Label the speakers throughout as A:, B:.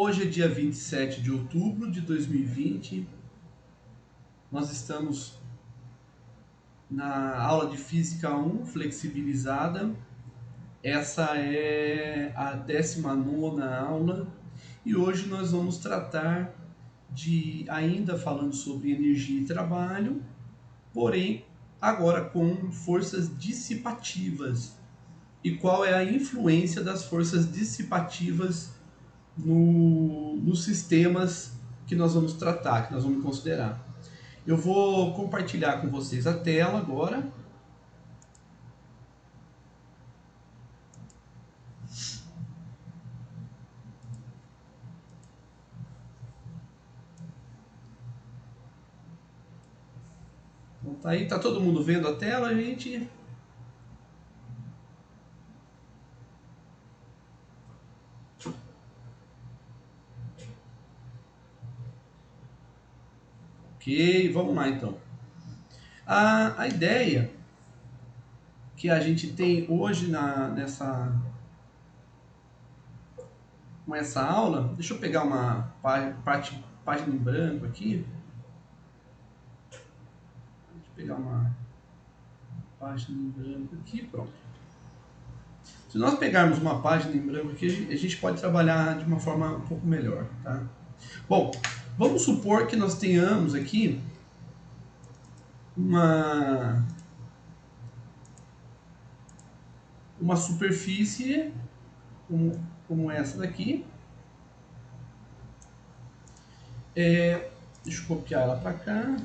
A: Hoje é dia 27 de outubro de 2020. Nós estamos na aula de Física 1, flexibilizada. Essa é a 19ª aula e hoje nós vamos tratar ainda falando sobre energia e trabalho, porém agora com forças dissipativas. E qual é a influência das forças dissipativas nos sistemas que nós vamos tratar, que nós vamos considerar. Eu vou compartilhar com vocês a tela agora. Então, tá aí, tá todo mundo vendo a tela, gente? Ok, vamos lá então. A ideia que a gente tem hoje com essa aula, deixa eu pegar uma página em branco aqui. Deixa eu pegar uma página em branco aqui, pronto. Se nós pegarmos uma página em branco aqui, a gente pode trabalhar de uma forma um pouco melhor, tá? Bom, vamos supor que nós tenhamos aqui uma superfície como essa daqui. Deixa eu copiar ela para cá.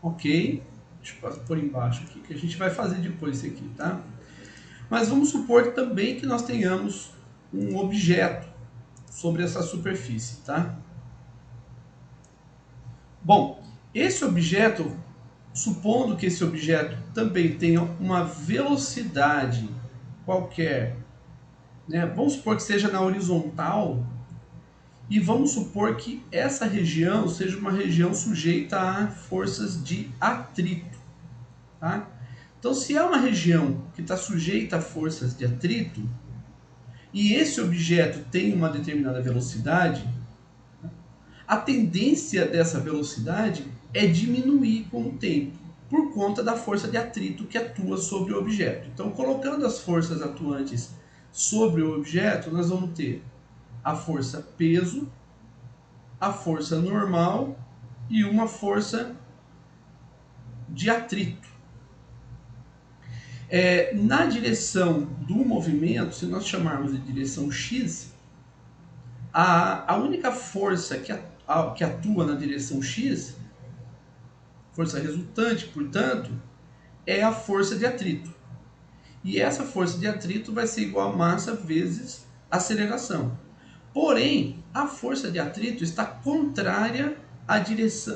A: Ok. Deixa eu pôr embaixo aqui, que a gente vai fazer depois isso aqui, tá? Mas vamos supor também que nós tenhamos um objeto sobre essa superfície, tá? Bom, esse objeto, supondo que esse objeto também tenha uma velocidade qualquer, né? Vamos supor que seja na horizontal, e vamos supor que essa região seja uma região sujeita a forças de atrito, tá? Então, se é uma região que está sujeita a forças de atrito, e esse objeto tem uma determinada velocidade, a tendência dessa velocidade é diminuir com o tempo, por conta da força de atrito que atua sobre o objeto. Então, colocando as forças atuantes sobre o objeto, nós vamos ter a força peso, a força normal e uma força de atrito. Na direção do movimento, se nós chamarmos de direção x, a única força que atua na direção x, força resultante, portanto, é a força de atrito. E essa força de atrito vai ser igual a massa vezes aceleração. Porém, a força de atrito está contrária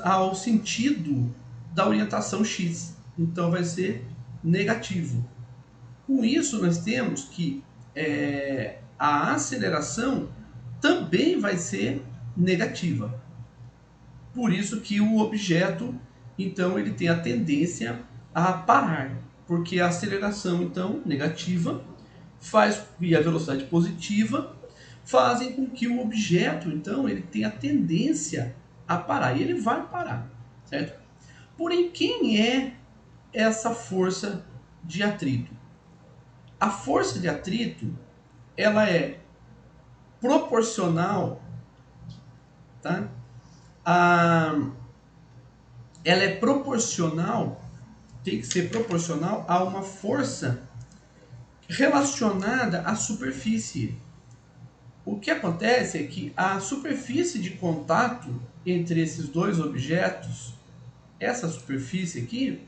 A: ao sentido da orientação x. Então vai ser negativo. Com isso, nós temos que a aceleração também vai ser negativa. Por isso que o objeto, então, ele tem a tendência a parar, porque a aceleração, então, negativa, e a velocidade positiva fazem com que o objeto, então, ele tenha a tendência a parar, e ele vai parar, certo? Porém, quem é essa força de atrito? A força de atrito, ela é proporcional, tá? Ela é proporcional, tem que ser proporcional a uma força relacionada à superfície. O que acontece é que a superfície de contato entre esses dois objetos, essa superfície aqui,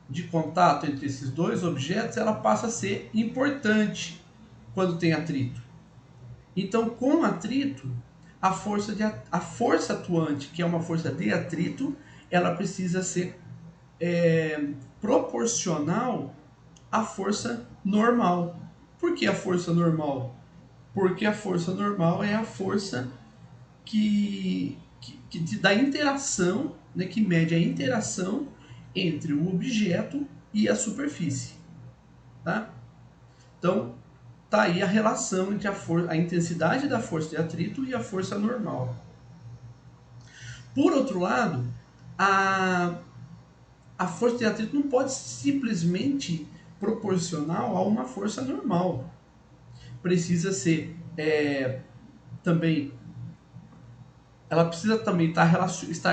A: de contato entre esses dois objetos, ela passa a ser importante quando tem atrito. Então, com atrito, a força atuante, que é uma força de atrito, ela precisa ser proporcional à força normal. Por que a força normal? Porque a força normal é a força da interação, né, que mede a interação entre o objeto e a superfície. Tá? Então, tá aí a relação entre a intensidade da força de atrito e a força normal. Por outro lado, a força de atrito não pode simplesmente proporcional a uma força normal. Precisa ser também, ela precisa também estar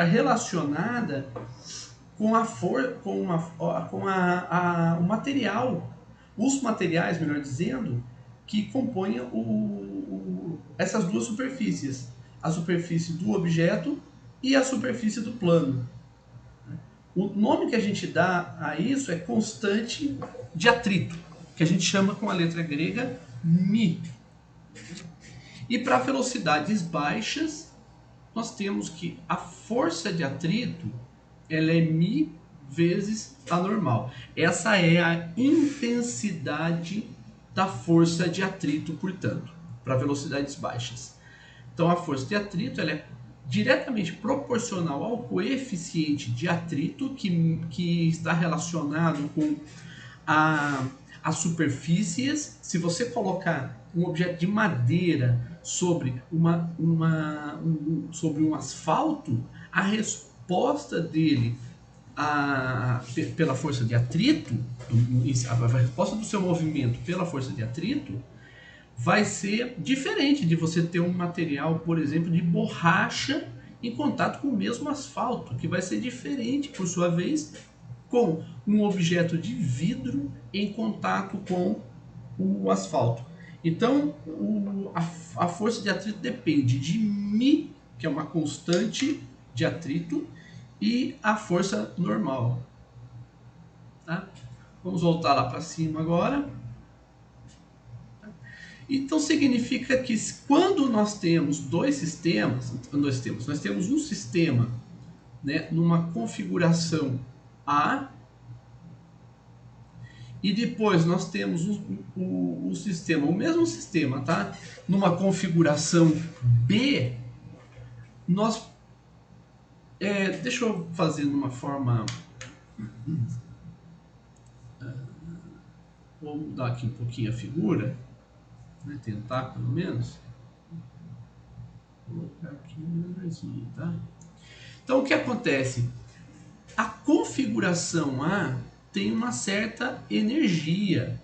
A: relacionada com o material, os materiais, melhor dizendo, que compõem essas duas superfícies, a superfície do objeto e a superfície do plano. O nome que a gente dá a isso é constante de atrito, que a gente chama com a letra grega μ. E para velocidades baixas, nós temos que a força de atrito ela é μ vezes a normal. Essa é a intensidade da força de atrito, portanto, para velocidades baixas. Então a força de atrito ela é diretamente proporcional ao coeficiente de atrito que está relacionado com as superfícies. Se você colocar um objeto de madeira sobre sobre um asfalto, a resposta dele pela força de atrito, a resposta do seu movimento pela força de atrito vai ser diferente de você ter um material, por exemplo, de borracha em contato com o mesmo asfalto, que vai ser diferente, por sua vez, com um objeto de vidro em contato com o asfalto. Então, a força de atrito depende de μ, que é uma constante de atrito, e a força normal. Tá? Vamos voltar lá para cima agora. Então significa que quando nós temos nós temos um sistema, né, numa configuração A, e depois nós temos o mesmo sistema, tá? Numa configuração B, nós deixa eu fazer de uma forma. Vou mudar aqui um pouquinho a figura, né? Tentar pelo menos. Vou colocar aqui menorzinho, tá? Então o que acontece? A configuração A tem uma certa energia,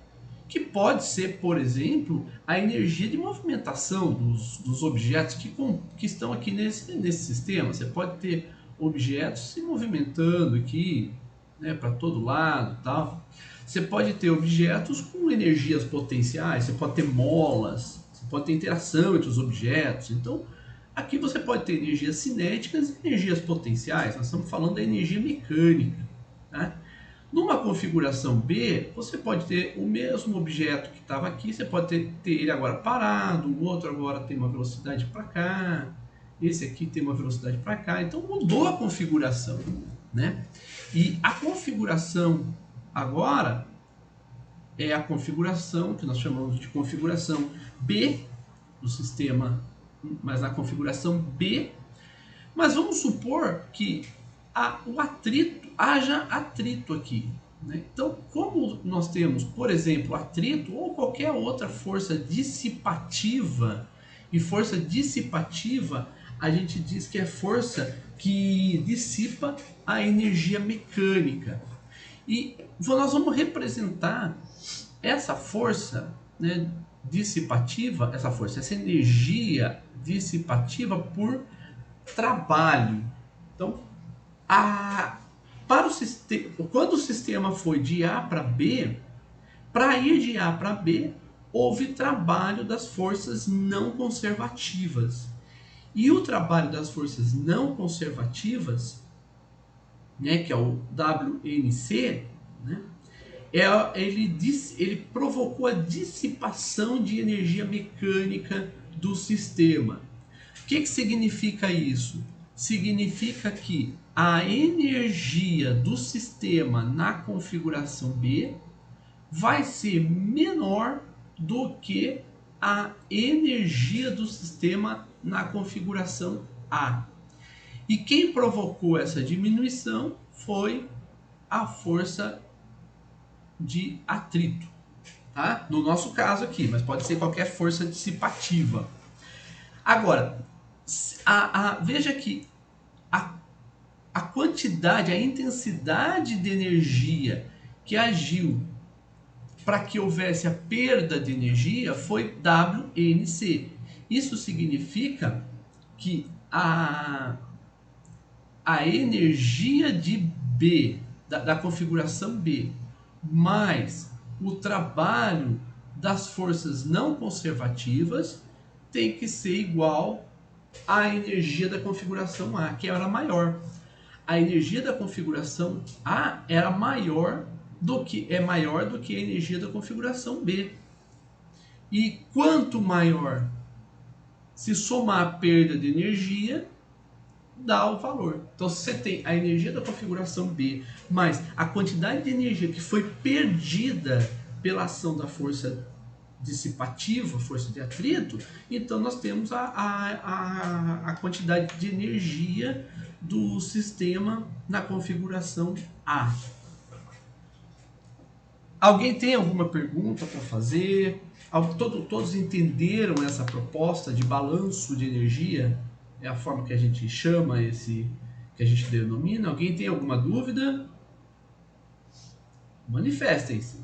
A: que pode ser, por exemplo, a energia de movimentação dos objetos que estão aqui nesse sistema. Você pode ter objetos se movimentando aqui, né, para todo lado, tal. Você pode ter objetos com energias potenciais, você pode ter molas, você pode ter interação entre os objetos. Então, aqui você pode ter energias cinéticas e energias potenciais. Nós estamos falando da energia mecânica, tá? Numa configuração B, você pode ter o mesmo objeto que estava aqui, você pode ter ele agora parado, o outro agora tem uma velocidade para cá, esse aqui tem uma velocidade para cá, então mudou a configuração, né? E a configuração agora é a configuração que nós chamamos de configuração B do sistema, mas na configuração B. Mas vamos supor que haja atrito aqui, né? Então, como nós temos, por exemplo, atrito ou qualquer outra força dissipativa, e força dissipativa a gente diz que é força que dissipa a energia mecânica. E nós vamos representar essa força, né, dissipativa, essa energia dissipativa por trabalho. Então, quando o sistema foi de A para B, para ir de A para B, houve trabalho das forças não conservativas. E o trabalho das forças não conservativas, né, que é o WNC, né, ele provocou a dissipação de energia mecânica do sistema. O que significa isso? Significa que a energia do sistema na configuração B vai ser menor do que a energia do sistema na configuração A. E quem provocou essa diminuição foi a força de atrito. tá? No nosso caso aqui, mas pode ser qualquer força dissipativa. Agora, veja que a, a quantidade, a intensidade de energia que agiu para que houvesse a perda de energia foi WNC. Isso significa que a energia de B, da configuração B, mais o trabalho das forças não conservativas tem que ser igual à energia da configuração A, que era maior. A energia da configuração A era maior do que a energia da configuração B. E quanto maior, se somar a perda de energia, dá o valor. Então, se você tem a energia da configuração B mais a quantidade de energia que foi perdida pela ação da força dissipativa, força de atrito, então nós temos a quantidade de energia do sistema na configuração A. Alguém tem alguma pergunta para fazer? Todos entenderam essa proposta de balanço de energia? É a forma que a gente chama que a gente denomina. Alguém tem alguma dúvida? Manifestem-se.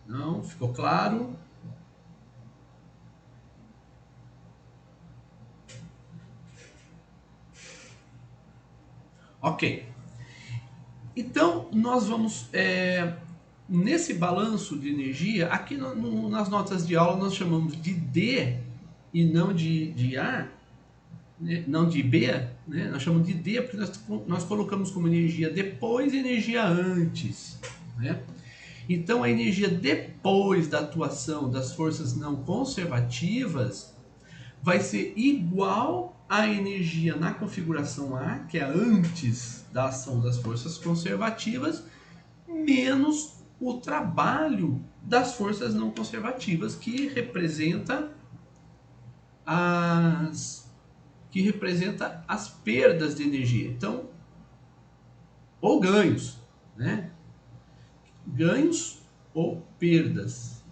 A: Não? Ficou claro? Ok. Então, nós vamos... nesse balanço de energia, aqui nas notas de aula nós chamamos de D e não de A, né? Não de B, né? Nós chamamos de D porque nós colocamos como energia depois e energia antes, né? Então a energia depois da atuação das forças não conservativas vai ser igual à energia na configuração A, que é antes da ação das forças conservativas, menos o trabalho das forças não conservativas, que representa as perdas de energia. Então, ou ganhos, né? Ganhos ou perdas.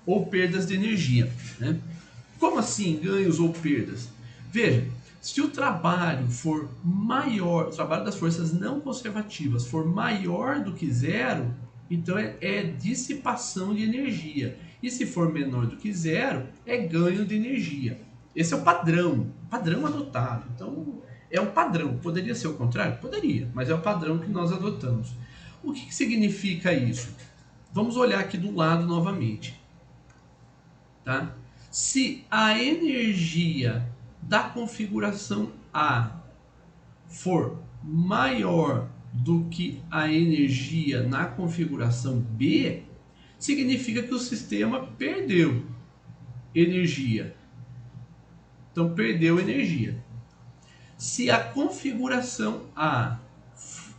A: Ou perdas de energia, né? Como assim ganhos ou perdas? Veja, se o trabalho for maior, o trabalho das forças não conservativas for maior do que zero, então é dissipação de energia. E se for menor do que zero, é ganho de energia. Esse é o padrão adotado. Então, é um padrão. Poderia ser o contrário? Poderia, mas é o padrão que nós adotamos. O que significa isso? Vamos olhar aqui do lado novamente. Tá? Se a energia da configuração A for maior do que a energia na configuração B, significa que o sistema perdeu energia. Então, perdeu energia. Se a configuração A,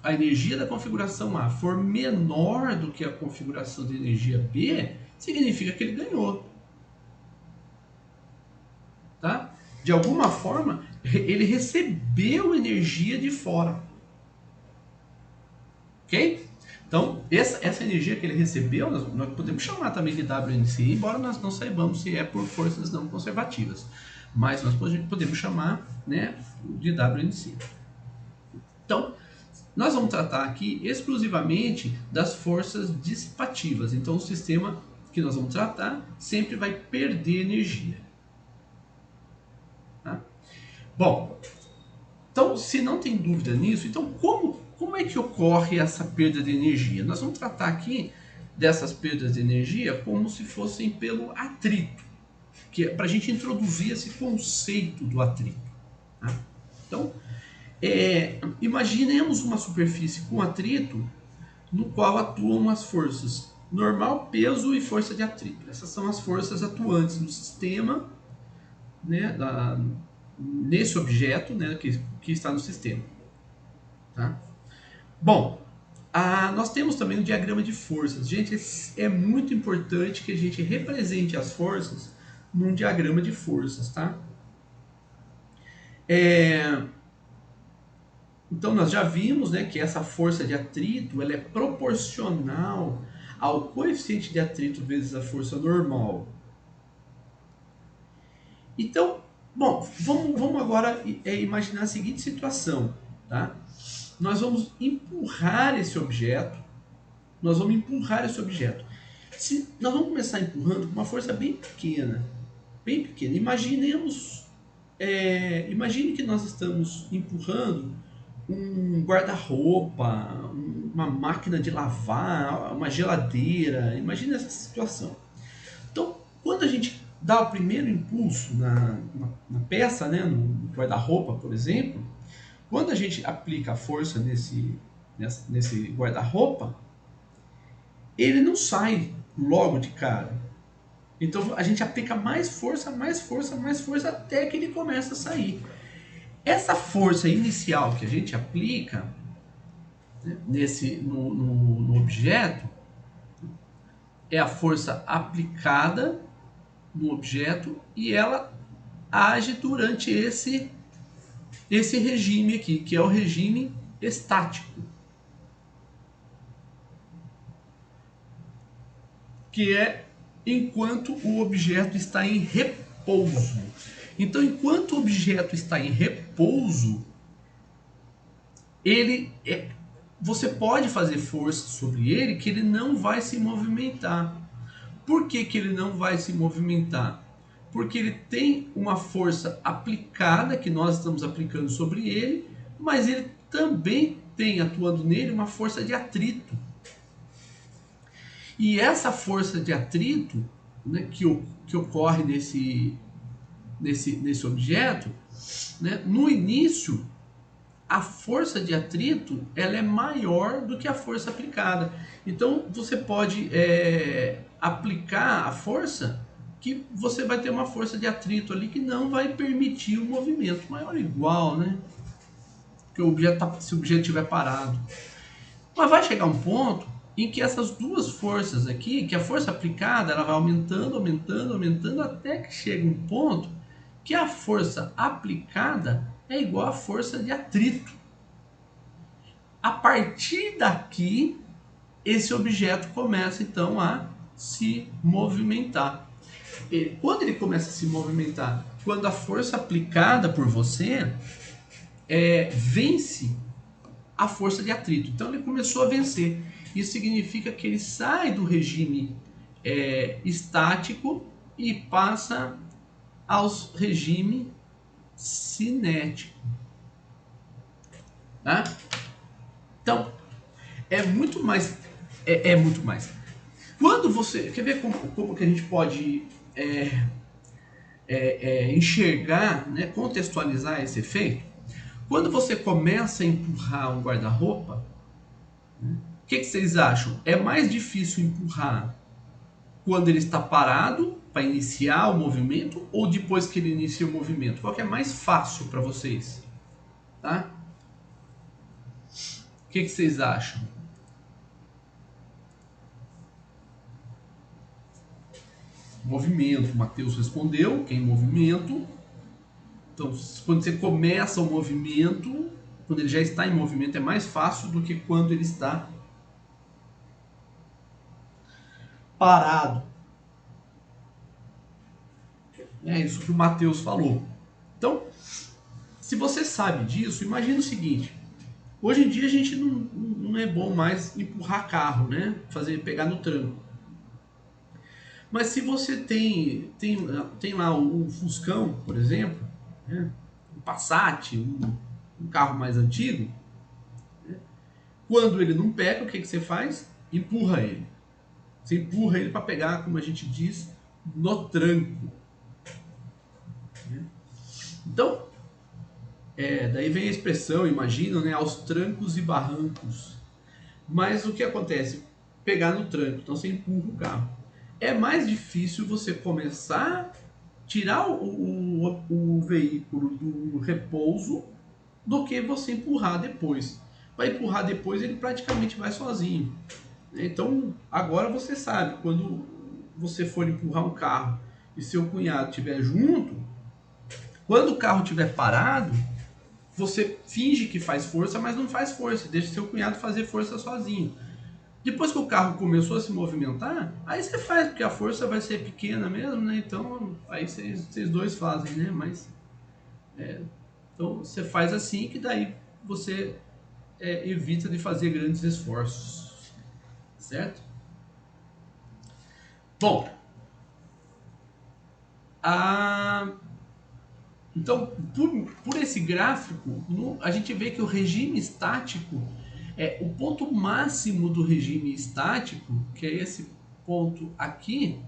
A: a energia da configuração A for menor do que a configuração de energia B, significa que ele ganhou. Tá? De alguma forma, ele recebeu energia de fora. Ok? Então, essa energia que ele recebeu, nós podemos chamar também de WNC, embora nós não saibamos se é por forças não conservativas. Mas nós podemos chamar, né, de WNC. Então, nós vamos tratar aqui exclusivamente das forças dissipativas. Então, o sistema que nós vamos tratar sempre vai perder energia. Tá? Bom, então, se não tem dúvida nisso, então como é que ocorre essa perda de energia? Nós vamos tratar aqui dessas perdas de energia como se fossem pelo atrito, que é para a gente introduzir esse conceito do atrito. Tá? Então, imaginemos uma superfície com atrito no qual atuam as forças normal, peso e força de atrito. Essas são as forças atuantes no sistema, né, nesse objeto, né, que está no sistema. Tá? Bom, nós temos também o diagrama de forças. Gente, é muito importante que a gente represente as forças num diagrama de forças, tá? Então nós já vimos, né, que essa força de atrito ela é proporcional ao coeficiente de atrito vezes a força normal. Então, bom, vamos agora imaginar a seguinte situação, tá? Nós vamos empurrar esse objeto, nós vamos começar empurrando com uma força bem pequena, bem pequena. Imagine que nós estamos empurrando um guarda-roupa, uma máquina de lavar, uma geladeira. Imagine essa situação. Então, quando a gente dá o primeiro impulso na peça, né, no guarda-roupa, por exemplo, quando a gente aplica a força nesse guarda-roupa, ele não sai logo de cara. Então a gente aplica mais força, mais força, mais força até que ele começa a sair. Essa força inicial que a gente aplica, né, no objeto é a força aplicada no objeto e ela age durante esse regime aqui, que é o regime estático, que é enquanto o objeto está em repouso. Então, enquanto o objeto está em repouso, você pode fazer força sobre ele que ele não vai se movimentar. Por que ele não vai se movimentar? Porque ele tem uma força aplicada que nós estamos aplicando sobre ele, mas ele também tem atuando nele uma força de atrito. E essa força de atrito, né, que ocorre nesse objeto, né, no início, a força de atrito ela é maior do que a força aplicada. Então você pode aplicar a força que você vai ter uma força de atrito ali que não vai permitir o movimento maior ou igual, né? Que se o objeto estiver parado. Mas vai chegar um ponto em que essas duas forças aqui, que a força aplicada ela vai aumentando, aumentando, aumentando, até que chega um ponto que a força aplicada é igual à força de atrito. A partir daqui, esse objeto começa então a se movimentar. E quando ele começa a se movimentar? Quando a força aplicada por você vence a força de atrito. Então ele começou a vencer. Isso significa que ele sai do regime estático e passa ao regime cinético. Tá? Então, é muito mais. Muito mais. Quando você. Quer ver como que a gente pode enxergar, né, contextualizar esse efeito? Quando você começa a empurrar um guarda-roupa, né, o que vocês acham? É mais difícil empurrar quando ele está parado para iniciar o movimento ou depois que ele inicia o movimento? Qual que é mais fácil para vocês? Tá? O que vocês acham? Movimento. O Matheus respondeu, que é em movimento. Então, quando você começa o movimento, quando ele já está em movimento, é mais fácil do que quando ele está parado. É isso que o Matheus falou. Então, se você sabe disso, imagina o seguinte. Hoje em dia a gente não é bom mais empurrar carro, né? Pegar no tranco. Mas se você tem lá um Fuscão, por exemplo, né? Um Passat, um carro mais antigo, né? Quando ele não pega, o que você faz? Empurra ele. Você empurra ele para pegar, como a gente diz, no tranco. Então, daí vem a expressão, imagina, né, aos trancos e barrancos. Mas o que acontece? Pegar no tranco, então você empurra o carro. É mais difícil você começar a tirar o veículo do repouso do que você empurrar depois. Para empurrar depois ele praticamente vai sozinho. Então agora você sabe, quando você for empurrar um carro e seu cunhado estiver junto, quando o carro estiver parado, você finge que faz força, mas não faz força, deixa seu cunhado fazer força sozinho. Depois que o carro começou a se movimentar, aí você faz, porque a força vai ser pequena mesmo, né? Então, aí vocês dois fazem, né? Mas, então, você faz assim que daí você evita de fazer grandes esforços, certo? Bom, então, por esse gráfico, a gente vê que o regime estático o ponto máximo do regime estático, que é esse ponto aqui,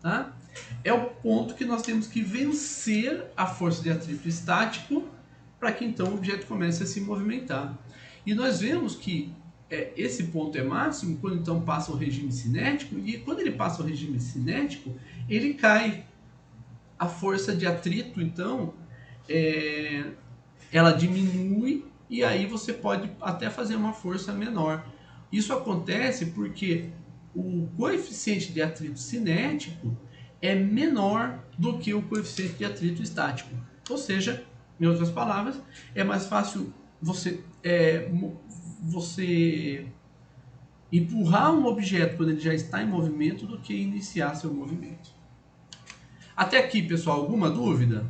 A: tá? É o ponto que nós temos que vencer a força de atrito estático para que então o objeto comece a se movimentar. E nós vemos que esse ponto é máximo quando então passa o regime cinético, e quando ele passa o regime cinético, ele cai. A força de atrito, então, ela diminui e aí você pode até fazer uma força menor. Isso acontece porque o coeficiente de atrito cinético é menor do que o coeficiente de atrito estático. Ou seja, em outras palavras, é mais fácil você empurrar um objeto quando ele já está em movimento do que iniciar seu movimento. Até aqui, pessoal, alguma dúvida?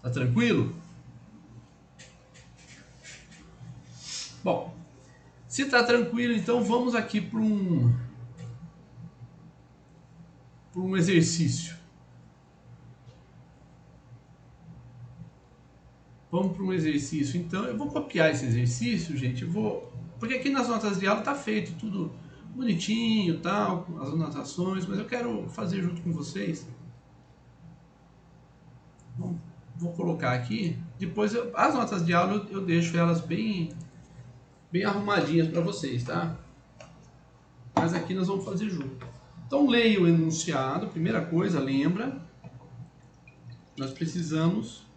A: Tá tranquilo? Bom, se tá tranquilo, então vamos aqui para um exercício. Vamos para um exercício. Então, eu vou copiar esse exercício, gente. Porque aqui nas notas de aula tá feito tudo bonitinho, tal, as anotações, mas eu quero fazer junto com vocês. Bom, vou colocar aqui. Depois, as notas de aula eu deixo elas bem arrumadinhas para vocês, tá? Mas aqui nós vamos fazer junto. Então, leia o enunciado. Primeira coisa, lembra, nós precisamos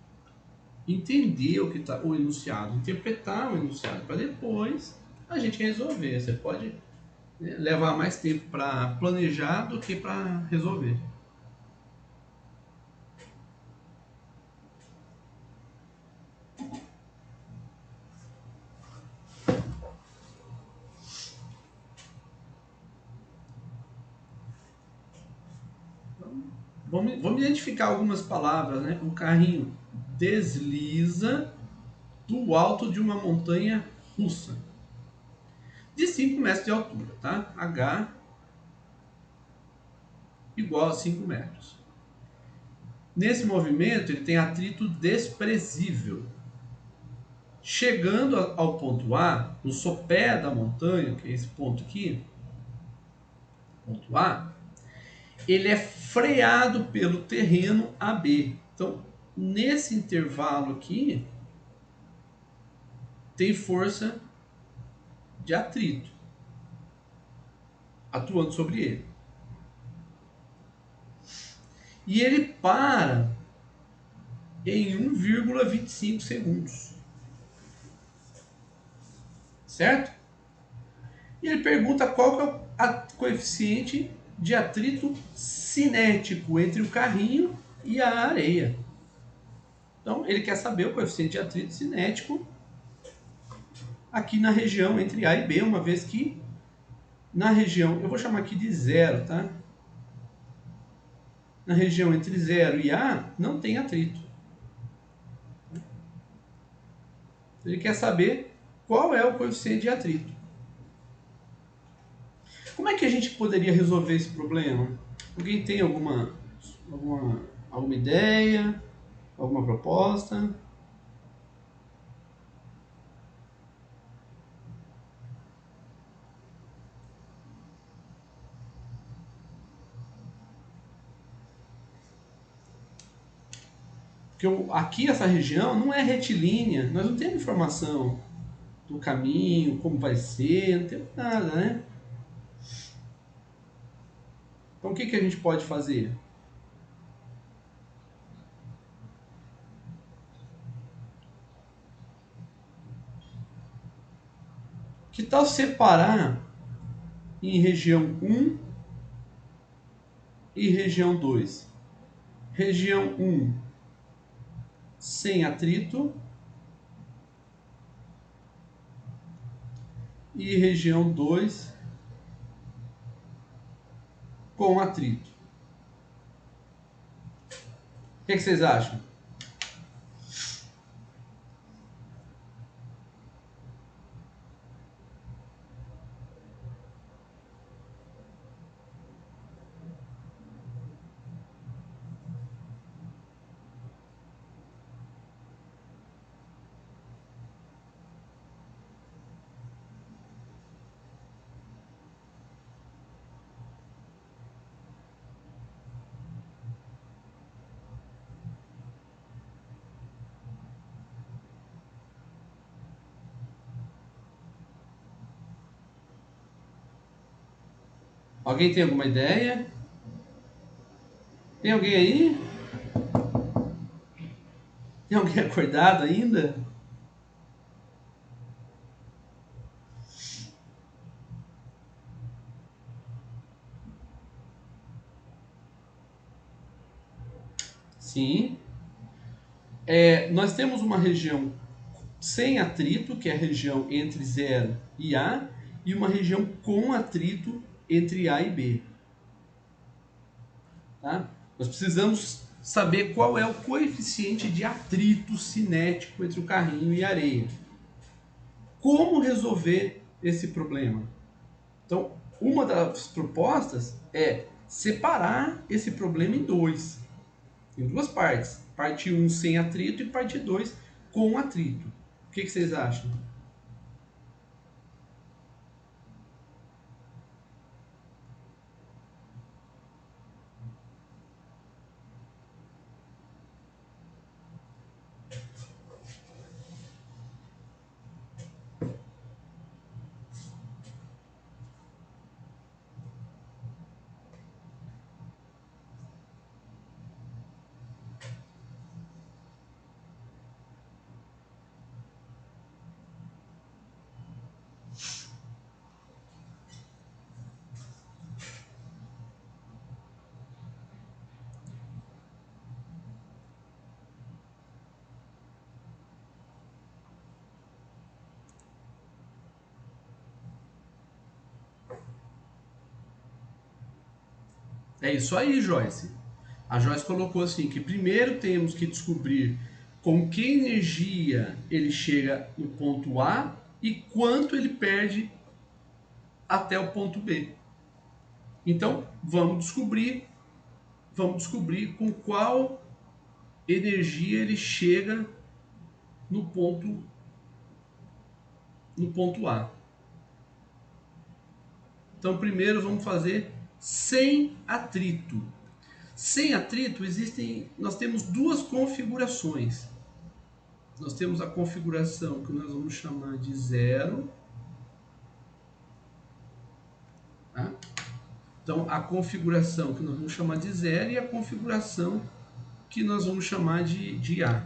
A: entender o enunciado, interpretar o enunciado, para depois a gente resolver. Você pode levar mais tempo para planejar do que para resolver. Vamos identificar algumas palavras, né? O carrinho desliza do alto de uma montanha russa de 5 metros de altura, tá? H igual a 5 metros. Nesse movimento, ele tem atrito desprezível. Chegando ao ponto A, no sopé da montanha, que é esse ponto aqui, ponto A, ele é freado pelo terreno AB. Então, nesse intervalo aqui, tem força de atrito atuando sobre ele. E ele para em 1,25 segundos. Certo? E ele pergunta qual que é o coeficiente de atrito cinético entre o carrinho e a areia. Então, ele quer saber o coeficiente de atrito cinético aqui na região entre A e B, uma vez que na região, eu vou chamar aqui de 0, tá? Na região entre 0 e A, não tem atrito. Ele quer saber qual é o coeficiente de atrito. Como é que a gente poderia resolver esse problema? Alguém tem alguma ideia? Alguma proposta? Porque aqui essa região não é retilínea, nós não temos informação do caminho, como vai ser, não temos nada, né? Então o que a gente pode fazer? Que tal separar em região 1 e região 2? Região 1 sem atrito e região 2 com atrito. O que vocês acham? Alguém tem alguma ideia? Tem alguém aí? Tem alguém acordado ainda? Sim. Nós temos uma região sem atrito, que é a região entre 0 e A, e uma região com atrito entre A e B. Tá? Nós precisamos saber qual é o coeficiente de atrito cinético entre o carrinho e a areia. Como resolver esse problema? Então, uma das propostas é separar esse problema em duas partes. Parte 1 sem atrito e parte 2 com atrito. O que vocês acham? É isso aí, Joyce. A Joyce colocou assim que primeiro temos que descobrir com que energia ele chega no ponto A e quanto ele perde até o ponto B. Então, vamos descobrir com qual energia ele chega no ponto A. Então, primeiro vamos fazer sem atrito. Sem atrito nós temos duas configurações. Nós temos a configuração que nós vamos chamar de 0. Tá? Então, a configuração que nós vamos chamar de 0 e a configuração que nós vamos chamar de A.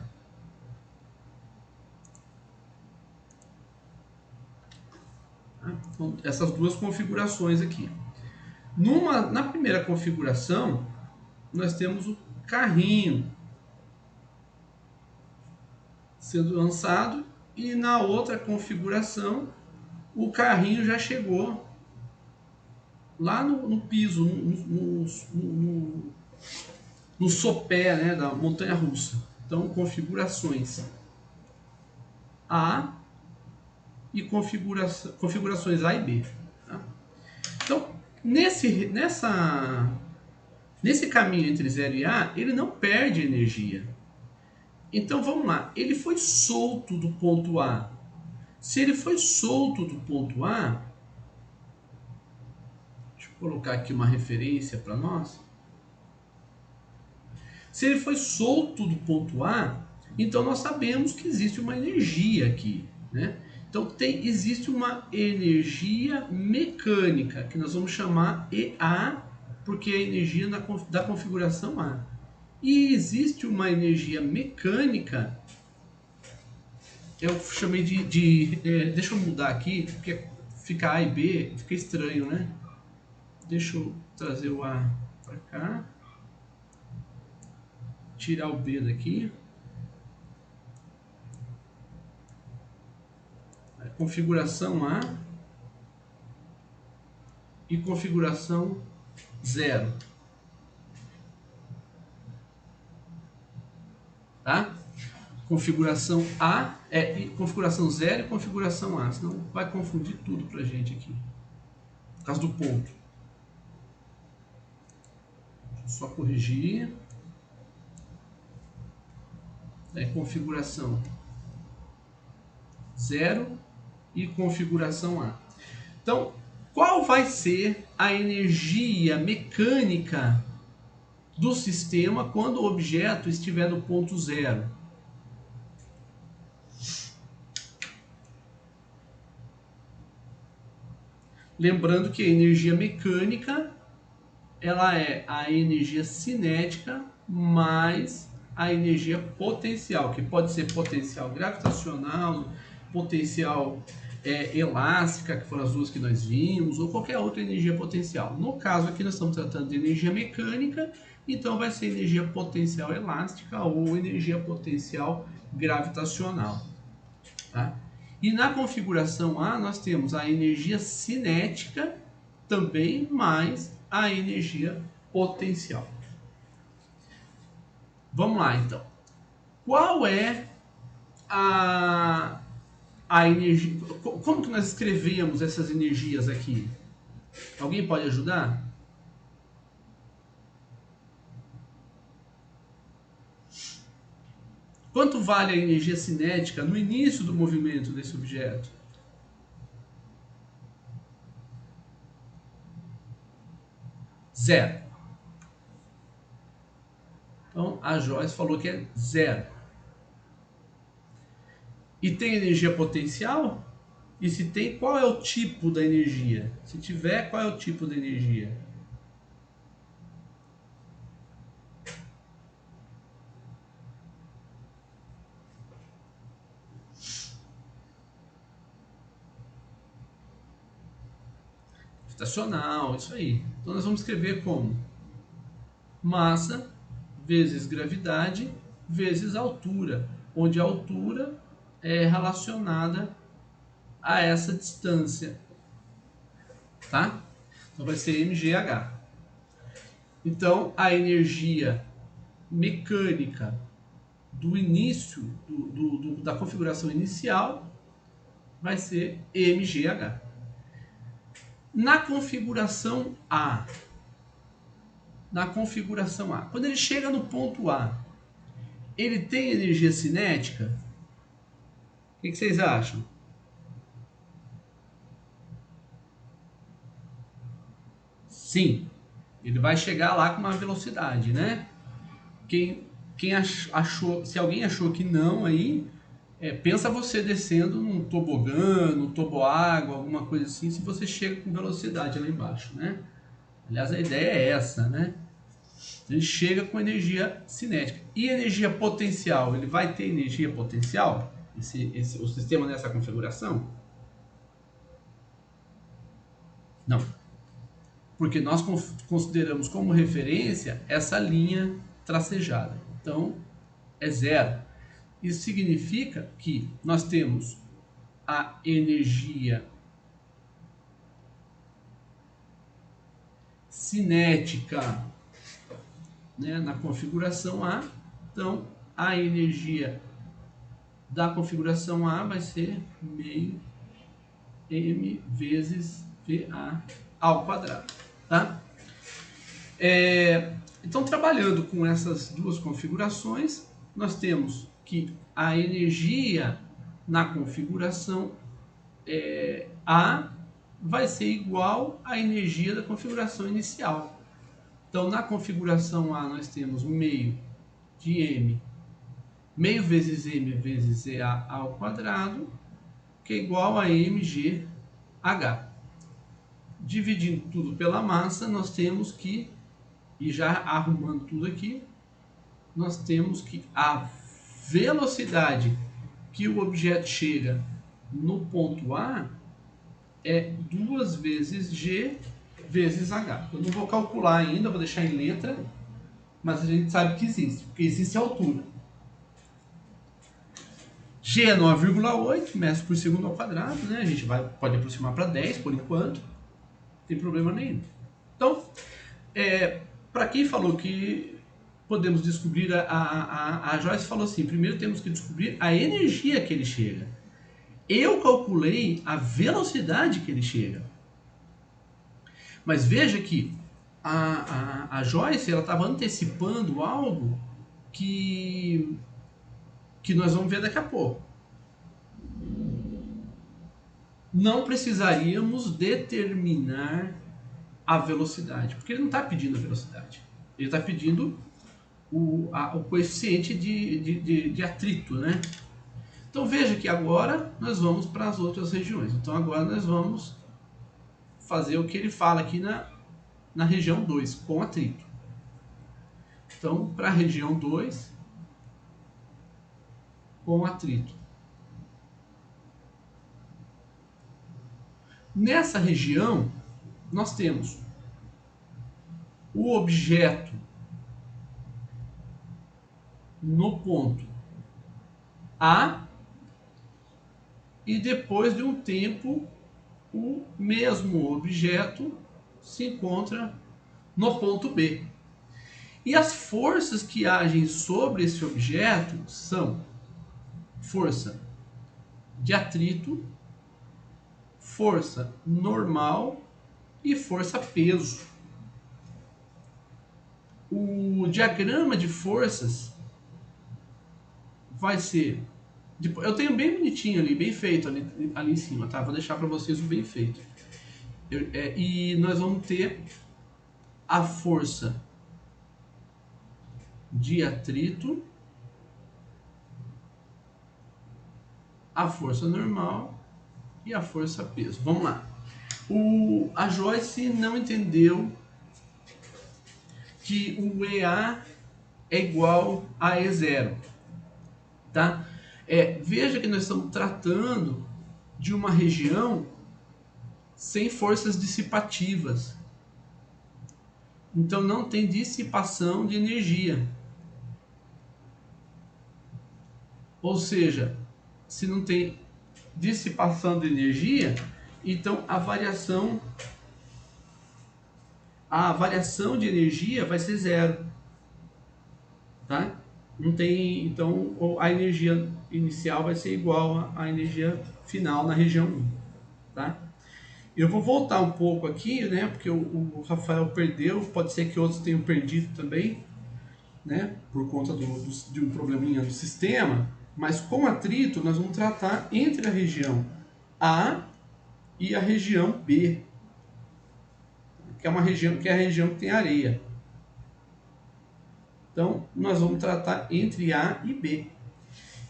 A: Tá? Então, essas duas configurações aqui. Na primeira configuração, nós temos o carrinho sendo lançado e na outra configuração o carrinho já chegou lá no piso, no sopé, né, da montanha russa. Então, configurações A e configurações A e B. Tá? Então, nesse caminho entre 0 e A, ele não perde energia. Então, vamos lá. Ele foi solto do ponto A. Se ele foi solto do ponto A, deixa eu colocar aqui uma referência para nós. Se ele foi solto do ponto A, então nós sabemos que existe uma energia aqui, né? Então existe uma energia mecânica, que nós vamos chamar EA, porque é a energia da configuração A. E existe uma energia mecânica, eu chamei deixa eu mudar aqui, porque fica A e B, fica estranho, né? Deixa eu trazer o A para cá, tirar o B daqui. Configuração A e configuração 0. Tá? Configuração A configuração 0 e configuração A, senão vai confundir tudo pra gente aqui. Por causa do ponto. Deixa eu só corrigir. Configuração 0 e configuração A. Então, qual vai ser a energia mecânica do sistema quando o objeto estiver no ponto 0? Lembrando que a energia mecânica ela é a energia cinética mais a energia potencial, que pode ser potencial gravitacional, potencial elástica, que foram as duas que nós vimos, ou qualquer outra energia potencial. No caso aqui nós estamos tratando de energia mecânica, então vai ser energia potencial elástica ou energia potencial gravitacional. Tá? E na configuração A nós temos a energia cinética também mais a energia potencial. Vamos lá então. Qual é a energia? Como que nós escrevemos essas energias aqui? Alguém pode ajudar? Quanto vale a energia cinética no início do movimento desse objeto? Zero. Então, a Joyce falou que é 0. E tem energia potencial? E se tem, qual é o tipo da energia? Se tiver, qual é o tipo da energia? Gravitacional, isso aí. Então nós vamos escrever como massa vezes gravidade vezes altura, onde a altura é relacionada a essa distância, tá? Então vai ser mgh. Então a energia mecânica do início da configuração inicial vai ser mgh. Na configuração A, quando ele chega no ponto A, ele tem energia cinética? O que vocês acham? Sim, ele vai chegar lá com uma velocidade, né? Quem achou, se alguém achou que não aí, pensa você descendo num tobogã, num toboágua, alguma coisa assim, se você chega com velocidade lá embaixo, né? Aliás, a ideia é essa, né? Ele chega com energia cinética. E energia potencial? Ele vai ter energia potencial? O sistema nessa configuração? Não. Porque nós consideramos como referência essa linha tracejada. Então, é 0. Isso significa que nós temos a energia cinética, né, na configuração A. Então, a energia da configuração A vai ser meio m vezes VA ao quadrado. Tá? Então, trabalhando com essas duas configurações, nós temos que a energia na configuração A vai ser igual à energia da configuração inicial. Então, na configuração A, nós temos meio de m, meio vezes m vezes EA ao quadrado, que é igual a mgh. Dividindo tudo pela massa, nós temos que E já arrumando tudo aqui, nós temos que a velocidade que o objeto chega no ponto A é 2 vezes g vezes h. Eu não vou calcular ainda, vou deixar em letra, mas a gente sabe que existe, porque existe a altura. G é 9,8 metros por segundo ao quadrado, né? A gente pode aproximar para 10 por enquanto, não tem problema nenhum. Então, para quem falou que podemos descobrir, a Joyce falou assim, primeiro temos que descobrir a energia que ele chega. Eu calculei a velocidade que ele chega. Mas veja que a Joyce estava antecipando algo que nós vamos ver daqui a pouco. Não precisaríamos determinar a velocidade, porque ele não está pedindo a velocidade. Ele está pedindo o coeficiente de atrito, né? Então veja que agora nós vamos para as outras regiões. Então agora nós vamos fazer o que ele fala aqui na região 2, com atrito. Então, para a região 2, com atrito. Nessa região, nós temos o objeto no ponto A e depois de um tempo o mesmo objeto se encontra no ponto B. E as forças que agem sobre esse objeto são força de atrito, força normal e força peso. O diagrama de forças vai ser... Eu tenho bem bonitinho ali, bem feito ali em cima, tá? Vou deixar para vocês o bem feito. E nós vamos ter a força de atrito, a força normal e a força peso. Vamos lá. A Joyce não entendeu que o EA é igual a E0, tá? Veja que nós estamos tratando de uma região sem forças dissipativas. Então não tem dissipação de energia. Ou seja, se não tem dissipação de energia, então a variação de energia vai ser zero, tá? Não tem, então a energia inicial vai ser igual à energia final na região 1, tá? Eu vou voltar um pouco aqui, né? Porque o Rafael perdeu, pode ser que outros tenham perdido também, né? Por conta de um probleminha do sistema. Mas com atrito nós vamos tratar entre a região A e a região B, que é uma região que é a região que tem areia. Então nós vamos tratar entre A e B.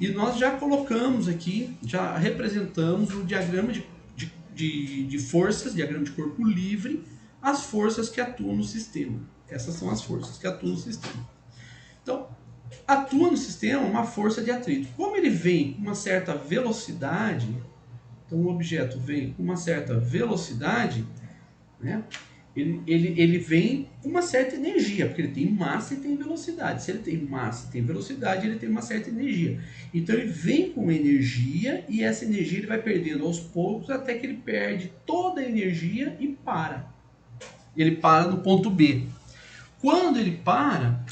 A: E nós já colocamos aqui, já representamos o diagrama de forças, diagrama de corpo livre, as forças que atuam no sistema. Essas são as forças que atuam no sistema. Então, atua no sistema uma força de atrito. Como ele vem com uma certa velocidade, então o objeto vem com uma certa velocidade, né? Ele vem com uma certa energia, porque ele tem massa e tem velocidade. Se ele tem massa e tem velocidade, ele tem uma certa energia. Então ele vem com energia e essa energia ele vai perdendo aos poucos até que ele perde toda a energia e para. Ele para no ponto B. Quando ele para,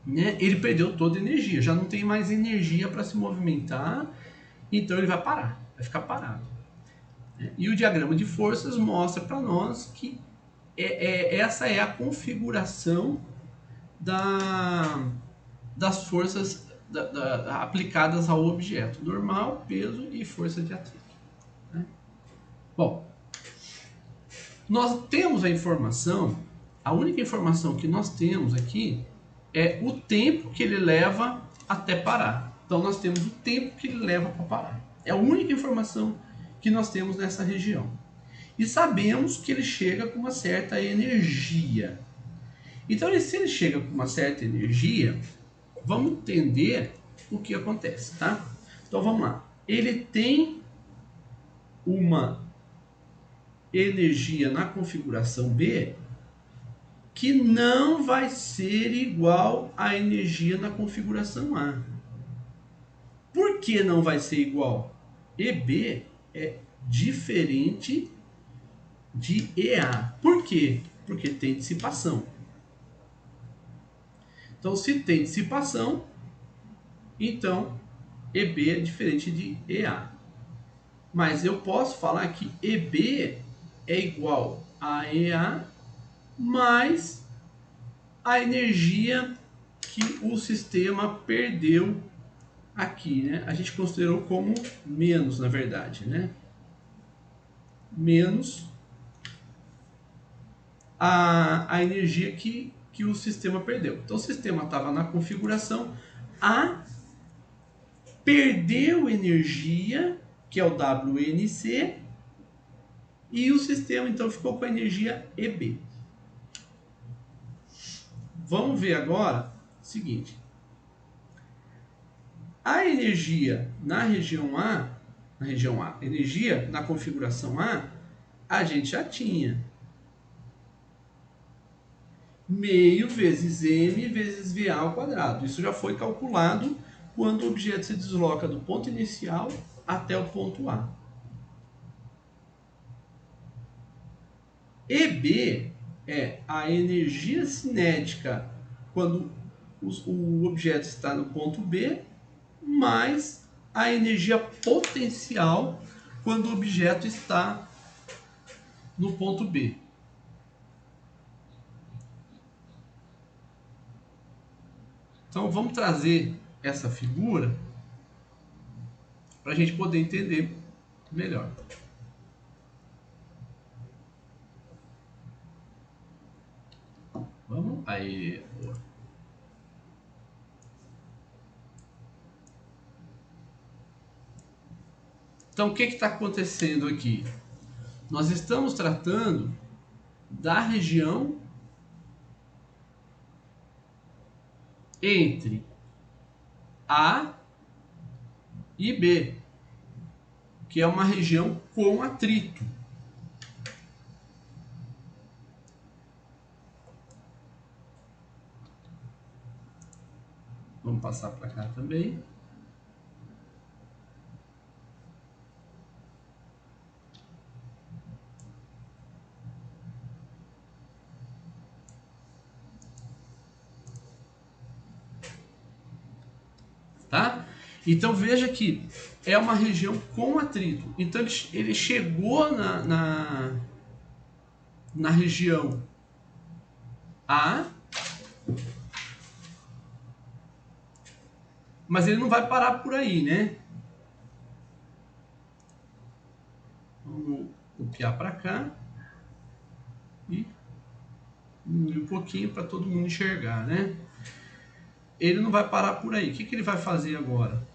A: né, ele perdeu toda a energia, já não tem mais energia para se movimentar, então ele vai parar, vai ficar parado. E o diagrama de forças mostra para nós que essa é a configuração das forças aplicadas ao objeto. Normal, peso e força de atrito. Né? Bom, nós temos a informação, a única informação que nós temos aqui é o tempo que ele leva até parar. Então nós temos o tempo que ele leva para parar. É a única informação que nós temos nessa região. e sabemos que ele chega com uma certa energia. Então, se ele chega com uma certa energia, vamos entender o que acontece, tá? Então, vamos lá. Ele tem uma energia na configuração B que não vai ser igual à energia na configuração A. Por que não vai ser igual? EB é diferente de EA. Por quê? Porque tem dissipação. Então, se tem dissipação, então EB é diferente de EA. Mas eu posso falar que EB é igual a EA mais a energia que o sistema perdeu aqui, né? A gente considerou como menos, na verdade, né? Menos a energia que o sistema perdeu. Então, o sistema estava na configuração A, perdeu energia, que é o WNC, e o sistema, então, ficou com a energia EB. Vamos ver agora o seguinte. A energia na região A, energia na configuração A gente já tinha. Meio vezes M vezes VA ao quadrado. Isso já foi calculado quando o objeto se desloca do ponto inicial até o ponto A. EB é a energia cinética quando o objeto está no ponto B, mais a energia potencial quando o objeto está no ponto B. Então vamos trazer essa figura para a gente poder entender melhor. Vamos aí. Então o que está acontecendo aqui? Nós estamos tratando da região entre A e B, que é uma região com atrito. Vamos passar para cá também. Tá? Então veja que é uma região com atrito. Então ele chegou na região A, mas ele não vai parar por aí, né? Vamos copiar para cá e diminuir um pouquinho para todo mundo enxergar, né? Ele não vai parar por aí. O que ele vai fazer agora?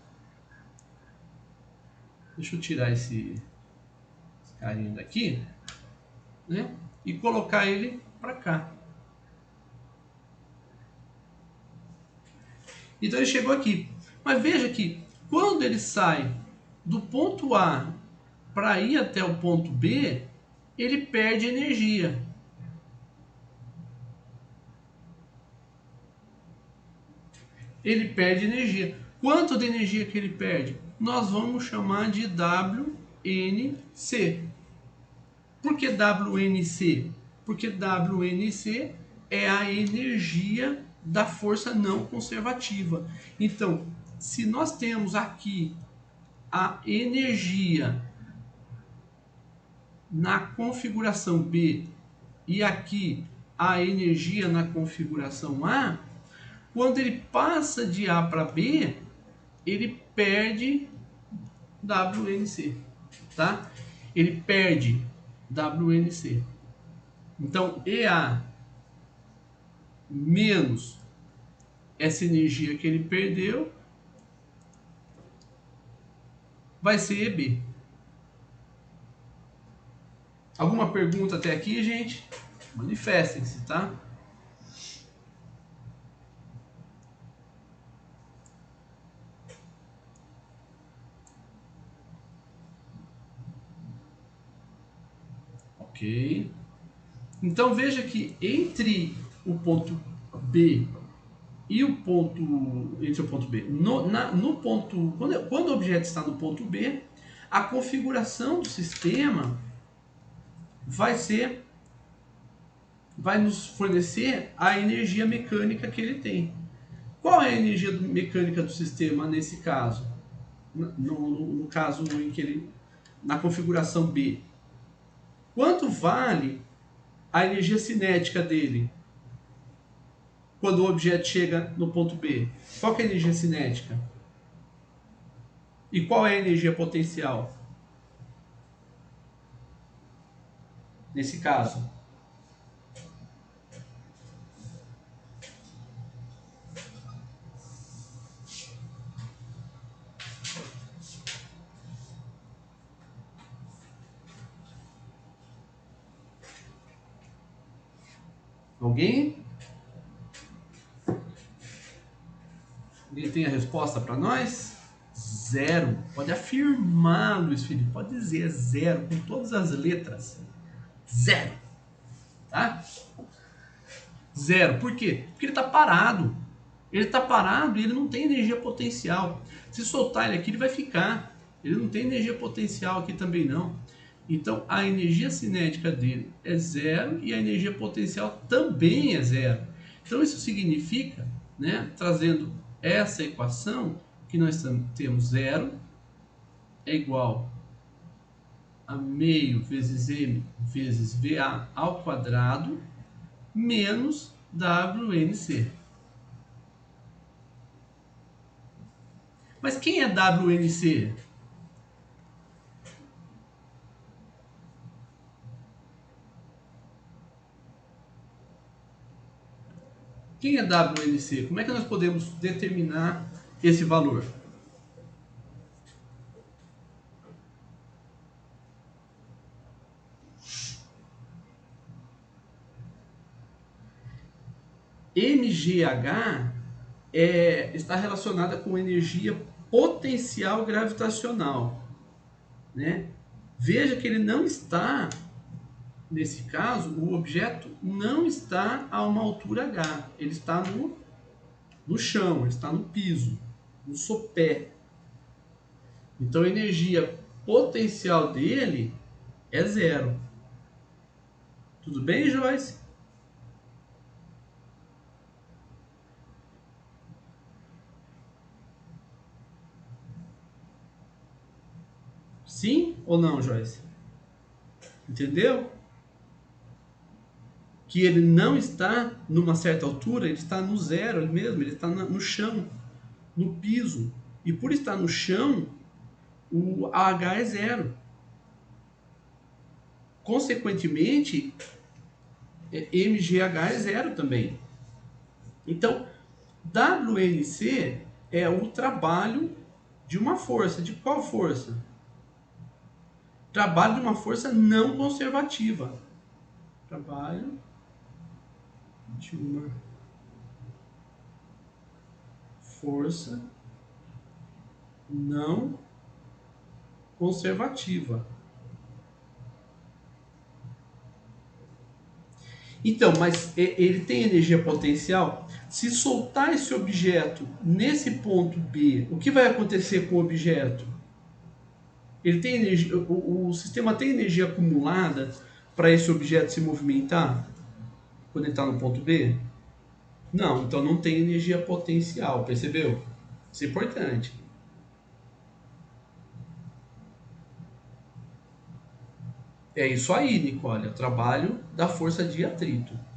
A: Deixa eu tirar esse carinha daqui, né? E colocar ele para cá. Então ele chegou aqui. Mas veja que quando ele sai do ponto A para ir até o ponto B, ele perde energia. Ele perde energia. Quanto de energia que ele perde? Nós vamos chamar de WNC. Por que WNC? Porque WNC é a energia da força não conservativa. Então, se nós temos aqui a energia na configuração B e aqui a energia na configuração A, quando ele passa de A para B, ele perde WNC, tá? Ele perde WNC. Então, EA menos essa energia que ele perdeu vai ser EB. Alguma pergunta até aqui, gente? Manifestem-se, tá? Ok. Então veja que entre o ponto B e o ponto, entre o ponto B, no ponto, quando o objeto está no ponto B, a configuração do sistema vai nos fornecer a energia mecânica que ele tem. Qual é a energia mecânica do sistema nesse caso? No caso em que ele, na configuração B. Quanto vale a energia cinética dele quando o objeto chega no ponto B? Qual que é a energia cinética? E qual é a energia potencial nesse caso? Alguém? Alguém tem a resposta para nós? Zero. Pode afirmar, Luiz Felipe. Pode dizer zero, com todas as letras. Zero. Tá? Zero. Por quê? Porque ele está parado. Ele está parado e ele não tem energia potencial. Se soltar ele aqui, ele vai ficar. Ele não tem energia potencial aqui também não. Então, a energia cinética dele é zero e a energia potencial também é zero. Então, isso significa, né, trazendo essa equação, que nós temos zero é igual a meio vezes m vezes VA ao quadrado menos WNC. Mas quem é WNC? Quem é WNC? Como é que nós podemos determinar esse valor? MGH está relacionada com energia potencial gravitacional, né? Veja que ele não está, nesse caso, o objeto não está a uma altura H, ele está no chão, ele está no piso, no sopé. Então a energia potencial dele é zero. Tudo bem, Joyce? Sim ou não, Joyce? Entendeu? Que ele não está numa certa altura, ele está no zero ele mesmo, ele está no chão, no piso. E por estar no chão, o H é zero. Consequentemente, MGH é zero também. Então, WNC é o trabalho de uma força. De qual força? Trabalho de uma força não conservativa. Trabalho de uma força não conservativa. Então, mas ele tem energia potencial? Se soltar esse objeto nesse ponto B, o que vai acontecer com o objeto? Ele tem energia, o sistema tem energia acumulada para esse objeto se movimentar quando ele está no ponto B? Não, então não tem energia potencial, percebeu? Isso é importante. É isso aí, Nicole, é o trabalho da força de atrito.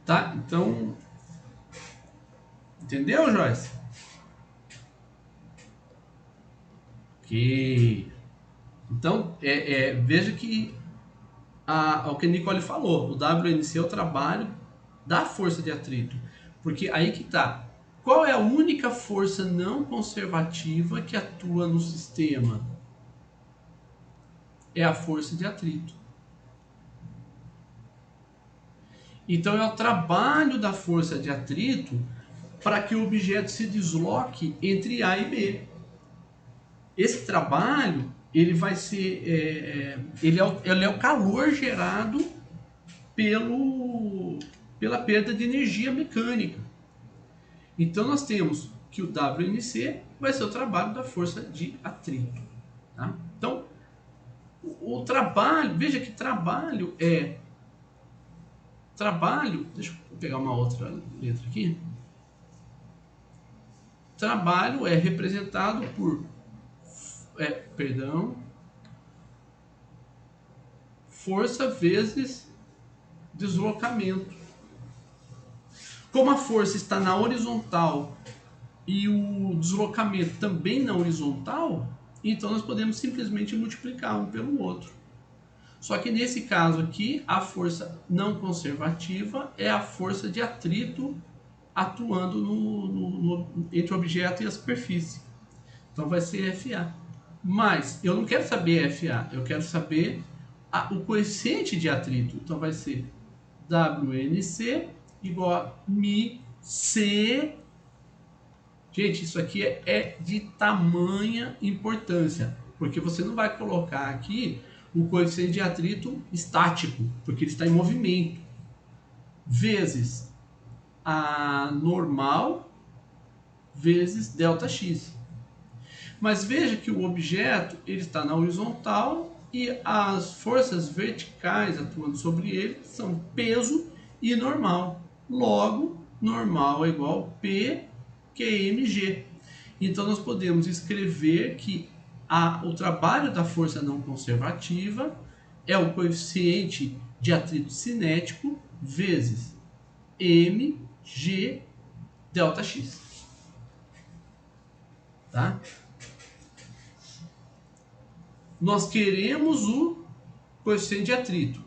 A: Tá? Então, entendeu, Joyce? Ok. Então, veja que ao que a Nicole falou, o WNC é o trabalho da força de atrito. Porque aí que tá. Qual é a única força não conservativa que atua no sistema? É a força de atrito. Então é o trabalho da força de atrito para que o objeto se desloque entre A e B. Esse trabalho ele vai ser ele é o calor gerado pela perda de energia mecânica. Então nós temos que o WNC vai ser o trabalho da força de atrito. Tá? Então o trabalho, veja que trabalho, deixa eu pegar uma outra letra aqui. Trabalho é representado por força vezes deslocamento. Como a força está na horizontal e o deslocamento também na horizontal, então nós podemos simplesmente multiplicar um pelo outro. Só que nesse caso aqui, a força não conservativa é a força de atrito atuando entre o objeto e a superfície. Então vai ser FA. Mas eu não quero saber FA, eu quero saber o coeficiente de atrito. Então vai ser WNC igual a μC. Gente, isso aqui é de tamanha importância, porque você não vai colocar aqui o coeficiente de atrito estático, porque ele está em movimento, vezes a normal vezes ΔX. Mas veja que o objeto ele está na horizontal e as forças verticais atuando sobre ele são peso e normal. Logo, normal é igual a P QMG. Então nós podemos escrever que o trabalho da força não conservativa é o coeficiente de atrito cinético vezes mg ΔX. Tá? Nós queremos o coeficiente de atrito,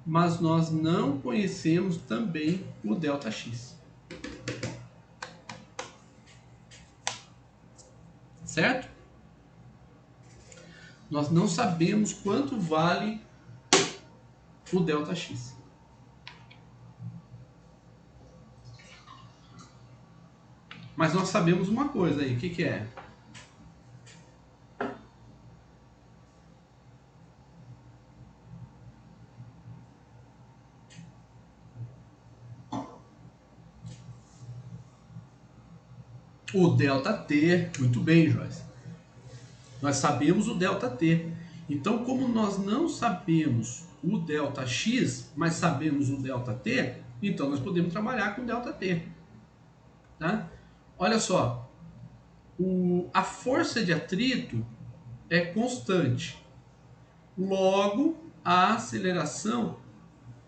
A: mas nós não conhecemos também o ΔX. Certo? Nós não sabemos quanto vale o ΔX. Mas nós sabemos uma coisa aí, o que é? O ΔT, muito bem, Joyce. Nós sabemos o ΔT. Então, como nós não sabemos o ΔX, mas sabemos o ΔT, então nós podemos trabalhar com ΔT. Tá? Olha só, a força de atrito é constante. Logo, a aceleração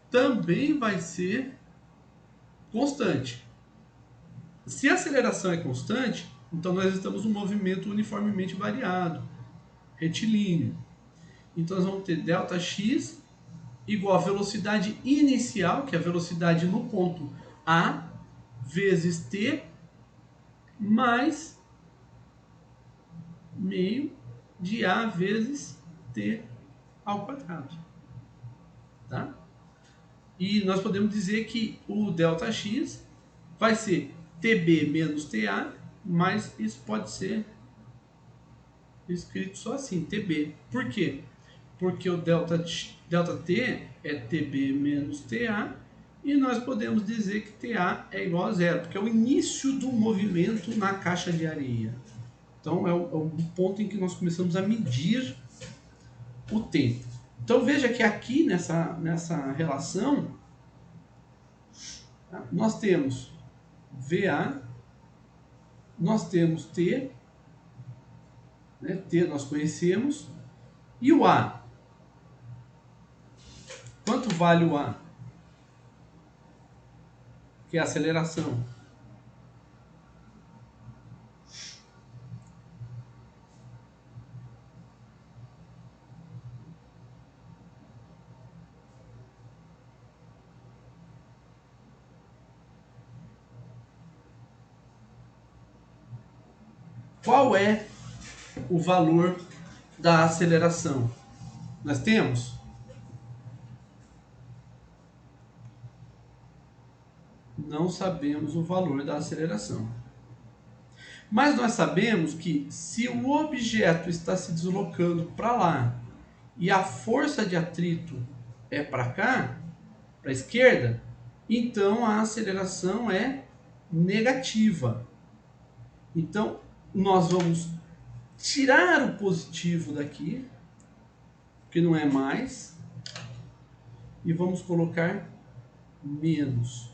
A: também vai ser constante. Se a aceleração é constante, então nós estamos num movimento uniformemente variado, retilíneo. Então nós vamos ter ΔX igual a velocidade inicial, que é a velocidade no ponto A, vezes T, mais meio de A vezes T ao quadrado. Tá? E nós podemos dizer que o ΔX vai ser TB menos TA, mas isso pode ser escrito só assim, TB. Por quê? Porque o ΔT é TB menos TA e nós podemos dizer que TA é igual a zero, porque é o início do movimento na caixa de areia. Então é o ponto em que nós começamos a medir o tempo. Então veja que aqui nessa relação nós temos VA, nós temos T, né? T nós conhecemos, e o A. Quanto vale o A? Que é a aceleração. qual é o valor da aceleração? Nós temos? Não sabemos o valor da aceleração. Mas nós sabemos que se o objeto está se deslocando para lá e a força de atrito é para cá, para a esquerda, então a aceleração é negativa. Então nós vamos tirar o positivo daqui, que não é mais, e vamos colocar menos.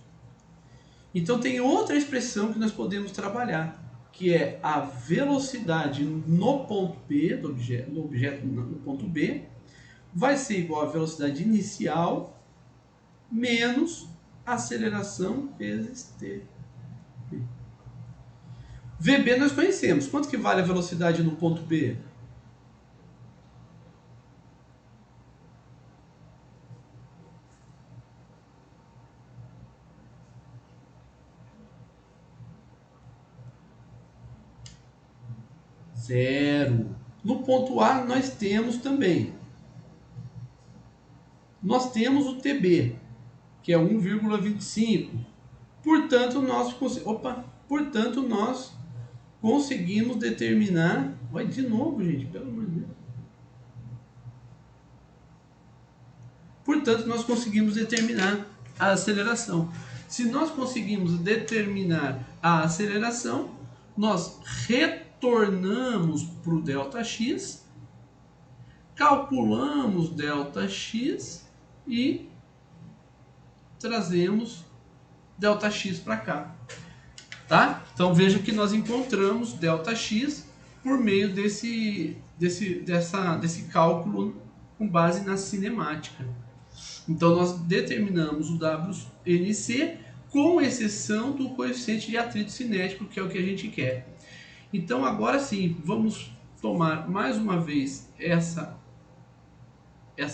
A: Então tem outra expressão que nós podemos trabalhar, que é a velocidade no ponto B, do objeto no ponto B, vai ser igual à velocidade inicial menos aceleração vezes t. VB nós conhecemos. Quanto que vale a velocidade no ponto B? Zero. No ponto A nós temos também. Nós temos o TB, que é 1,25. Portanto, nós conseguimos determinar... Vai de novo, gente, pelo amor de Deus. Portanto, nós conseguimos determinar a aceleração. Se nós conseguimos determinar a aceleração, nós retornamos para o ΔX, calculamos ΔX e trazemos ΔX para cá. Tá? Então veja que nós encontramos ΔX por meio desse cálculo com base na cinemática. Então nós determinamos o WNC com exceção do coeficiente de atrito cinético, que é o que a gente quer. Então agora sim, vamos tomar mais uma vez essa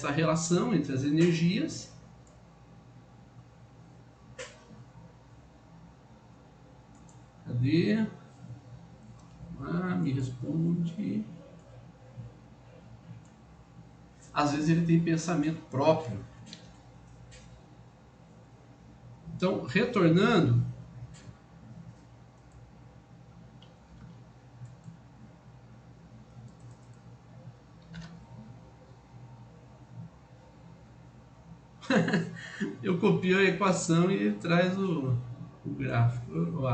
A: relação entre as energias. Cadê? Me responde. Às vezes ele tem pensamento próprio. Então, retornando, eu copio a equação e ele traz o gráfico,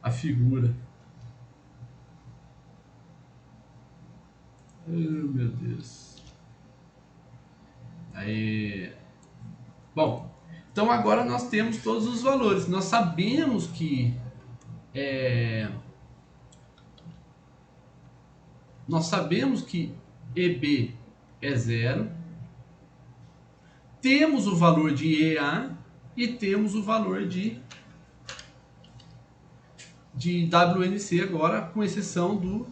A: a figura. Oh, meu Deus. Aí. Bom, então agora nós temos todos os valores. Nós sabemos que EB é zero. Temos o valor de EA e temos o valor de WNC agora, com exceção do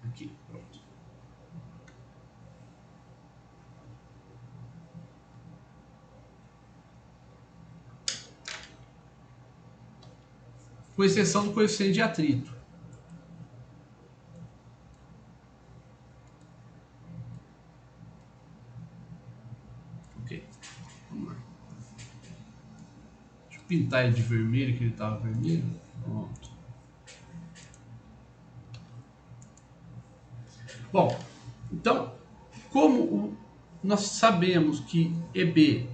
A: aqui, pronto. Com exceção do coeficiente de atrito. Ok, vamos lá. Deixa eu pintar ele de vermelho, que ele estava vermelho. Pronto. Bom, então, como nós sabemos que EB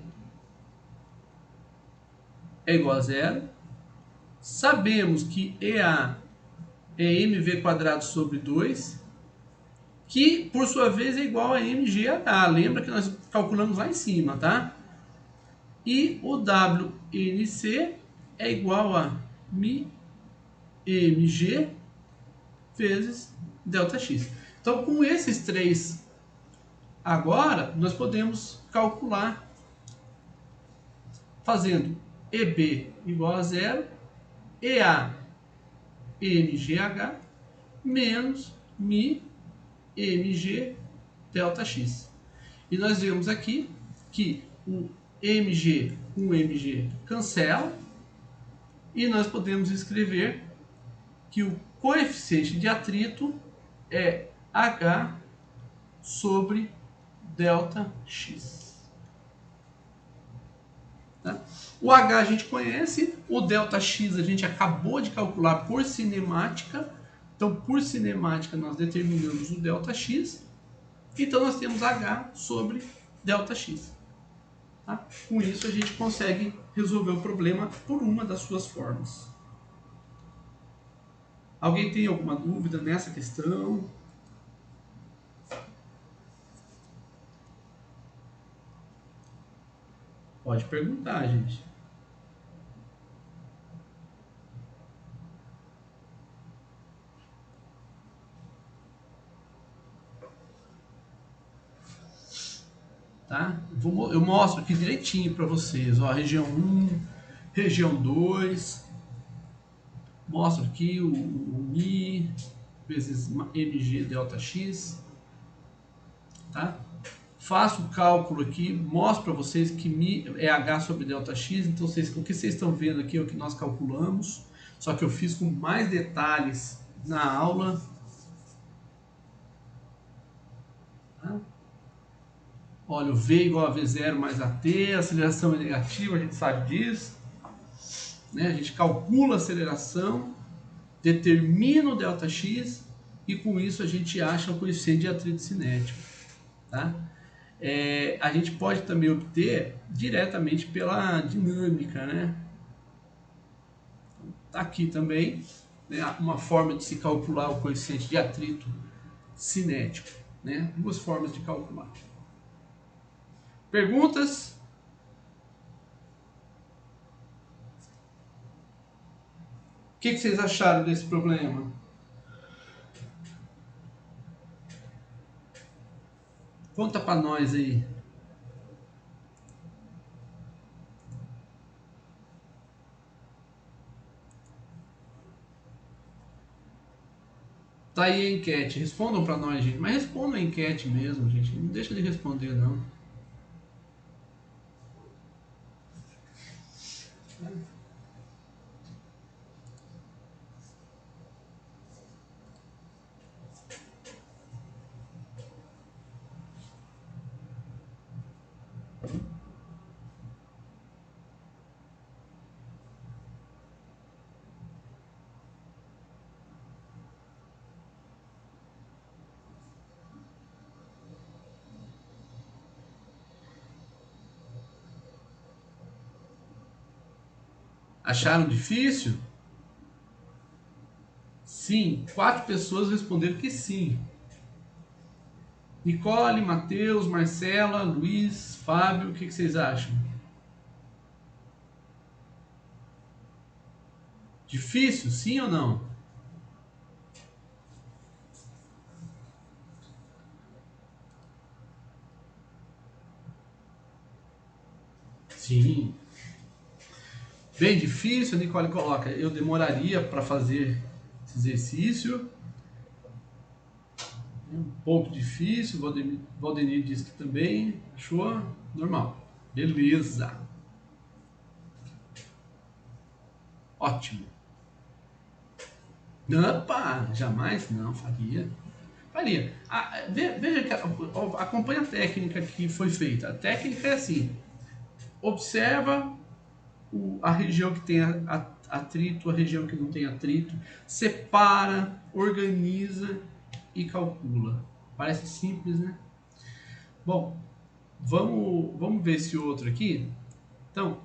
A: é igual a zero, sabemos que EA é mv² sobre 2, que por sua vez é igual a mgh. Lembra que nós calculamos lá em cima, tá? E o WNC é igual a mg vezes ΔX. Então, com esses três, agora nós podemos calcular fazendo EB igual a zero, EA mgh menos mi mg ΔX. E nós vemos aqui que o mg com mg cancela, e nós podemos escrever que o coeficiente de atrito é H sobre ΔX. Tá? O H a gente conhece, o ΔX a gente acabou de calcular por cinemática. Então, por cinemática, nós determinamos o ΔX. Então, nós temos H sobre ΔX. Tá? Com isso, a gente consegue resolver o problema por uma das suas formas. Alguém tem alguma dúvida nessa questão? Pode perguntar, gente. Tá? Eu mostro aqui direitinho para vocês. Ó, região 1, região 2. Mostro aqui o Mi vezes mg ΔX. Tá? Faço o cálculo aqui, mostro para vocês que Mi é H sobre ΔX. Então, o que vocês estão vendo aqui é o que nós calculamos. Só que eu fiz com mais detalhes na aula. Tá? Olha, o V igual a V0 mais AT, a aceleração é negativa, a gente sabe disso. Né? A gente calcula a aceleração, determina o ΔX e com isso a gente acha o coeficiente de atrito cinético. Tá? A gente pode também obter diretamente pela dinâmica. Né? Tá aqui também, né, uma forma de se calcular o coeficiente de atrito cinético. Né? Duas formas de calcular. Perguntas? O que vocês acharam desse problema? Conta para nós aí. Tá aí a enquete. Respondam para nós, gente. Mas respondam a enquete mesmo, gente. Não deixa de responder, não. Acharam difícil? Sim. 4 pessoas responderam que sim. Nicole, Matheus, Marcela, Luiz, Fábio, o que vocês acham? Difícil, sim ou não? Sim. Bem difícil, a Nicole coloca. Eu demoraria para fazer esse exercício. Um pouco difícil, o Valdenir disse que também achou normal. Beleza. Ótimo. Opa, jamais não faria. Faria. Veja que acompanha a técnica que foi feita. A técnica é assim: observa a região que tem atrito, a região que não tem atrito, separa, organiza e calcula. Parece simples, né? Bom, vamos ver esse outro aqui. Então,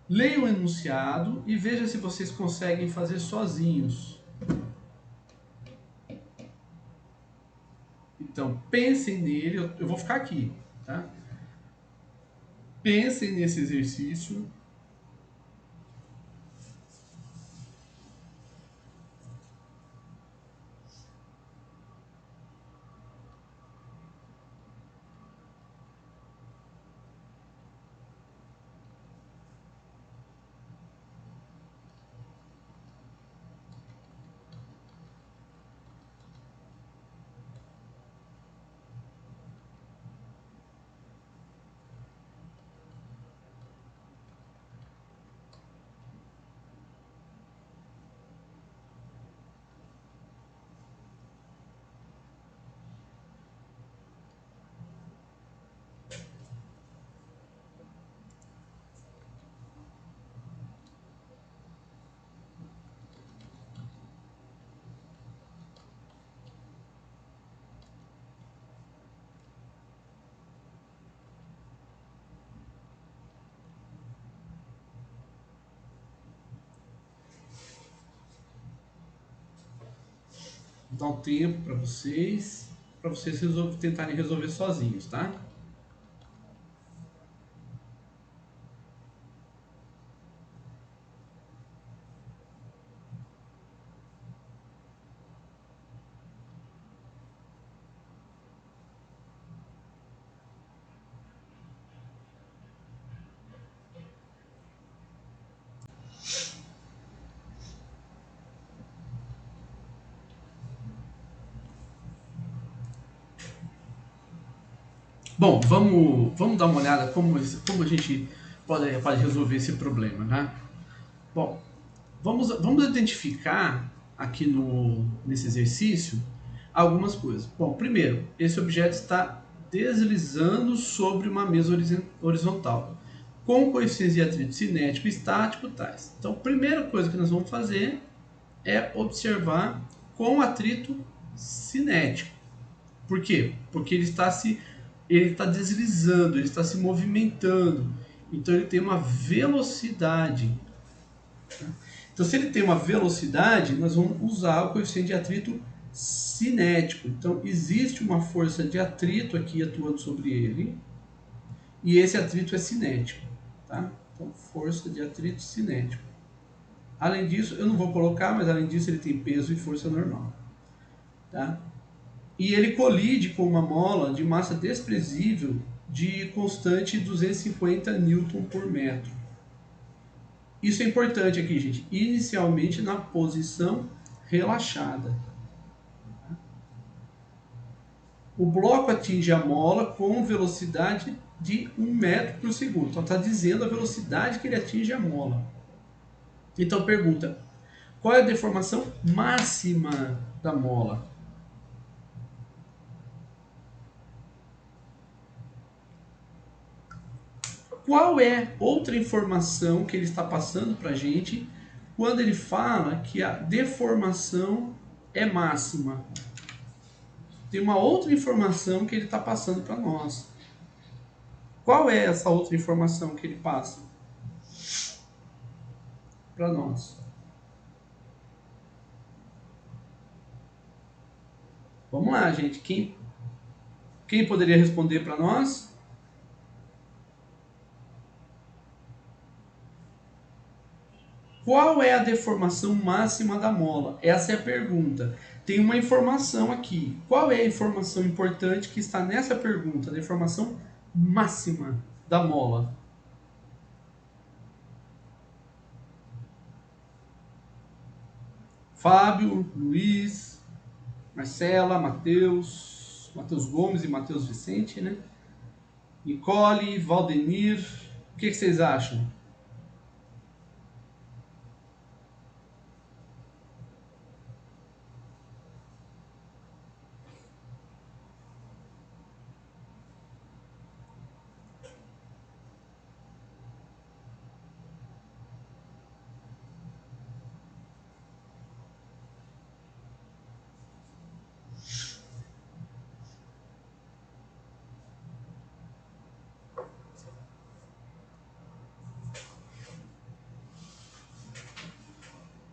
A: leia o enunciado e veja se vocês conseguem fazer sozinhos. Então, pensem nele, eu vou ficar aqui, tá? Pensem nesse exercício. Vou dar um tempo para vocês tentarem resolver sozinhos, tá? Bom, vamos dar uma olhada como a gente pode resolver esse problema, né? Bom, vamos identificar aqui nesse exercício algumas coisas. Bom, primeiro, esse objeto está deslizando sobre uma mesa horizontal, com coeficientes de atrito cinético e estático tais. Então, a primeira coisa que nós vamos fazer é observar com atrito cinético. Por quê? Porque ele está deslizando, ele está se movimentando. Então ele tem uma velocidade. Então se ele tem uma velocidade, nós vamos usar o coeficiente de atrito cinético. Então existe uma força de atrito aqui atuando sobre ele. E esse atrito é cinético. Tá? Então força de atrito cinético. Além disso, eu não vou colocar, mas além disso ele tem peso e força normal. Tá? E ele colide com uma mola de massa desprezível de constante 250 Newton por metro. Isso é importante aqui, gente. Inicialmente na posição relaxada. O bloco atinge a mola com velocidade de 1 metro por segundo. Então está dizendo a velocidade que ele atinge a mola. Então pergunta, qual é a deformação máxima da mola? Qual é outra informação que ele está passando para a gente quando ele fala que a deformação é máxima? Tem uma outra informação que ele está passando para nós. Qual é essa outra informação que ele passa para nós? Vamos lá, gente. Quem poderia responder para nós? Qual é a deformação máxima da mola? Essa é a pergunta. Tem uma informação aqui. Qual é a informação importante que está nessa pergunta? A deformação máxima da mola. Fábio, Luiz, Marcela, Matheus Gomes e Matheus Vicente, né? Nicole, Valdemir. O que vocês acham?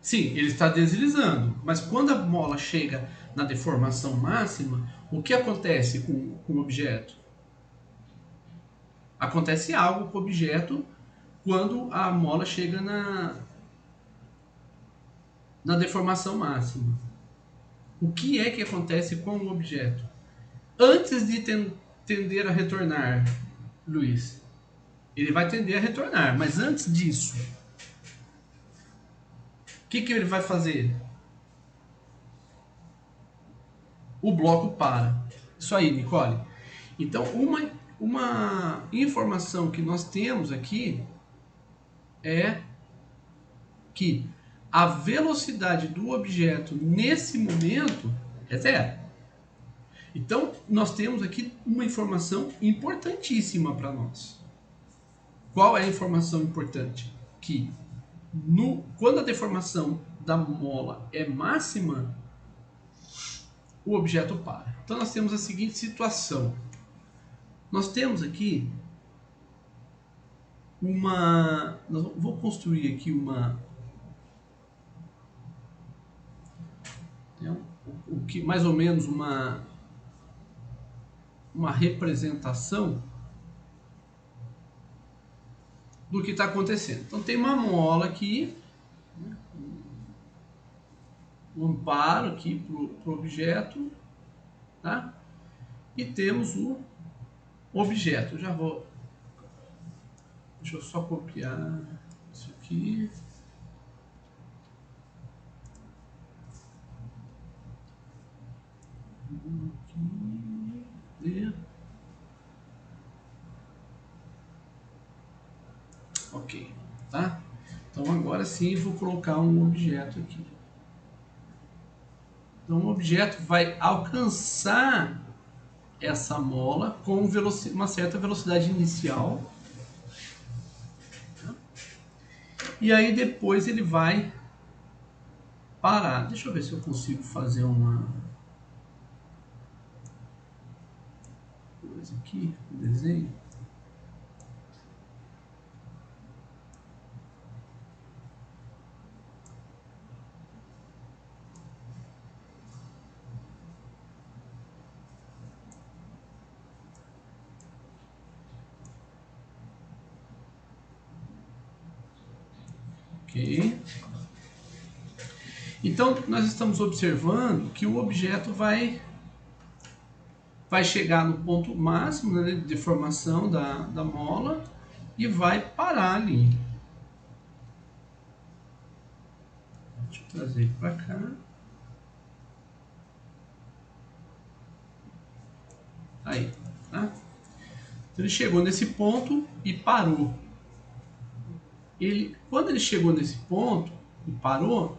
A: Sim, ele está deslizando, mas quando a mola chega na deformação máxima, o que acontece com o objeto? Acontece algo com o objeto quando a mola chega na deformação máxima. O que é que acontece com o objeto? Antes de tender a retornar, Luiz, ele vai tender a retornar, mas antes disso, o que ele vai fazer? O bloco para. Isso aí, Nicole. Então, uma informação que nós temos aqui é que a velocidade do objeto nesse momento é zero. Então, nós temos aqui uma informação importantíssima para nós. Qual é a informação importante? Que quando a deformação da mola é máxima, o objeto para. Então, nós temos a seguinte situação. Nós temos aqui vou construir aqui o que mais ou menos uma representação do que está acontecendo. Então tem uma mola aqui, um amparo aqui para o objeto, tá? E temos o objeto. Já vou, deixa eu só copiar isso aqui. Ok, tá? Então agora sim vou colocar um objeto aqui. Então o objeto vai alcançar essa mola com uma certa velocidade inicial. Tá? E aí depois ele vai parar. Deixa eu ver se eu consigo fazer uma coisa aqui, um desenho. Ok. Então nós estamos observando que o objeto vai chegar no ponto máximo, né, de formação da mola e vai parar ali. Deixa eu trazer ele para cá. Aí, tá? Então ele chegou nesse ponto e parou. Quando ele chegou nesse ponto e parou,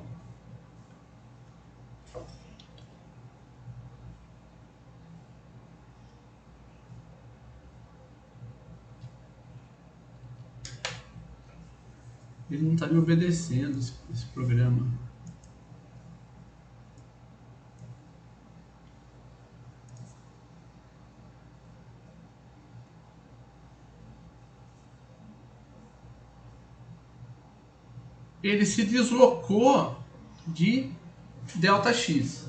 A: ele não está me obedecendo, esse programa. Ele se deslocou de ΔX,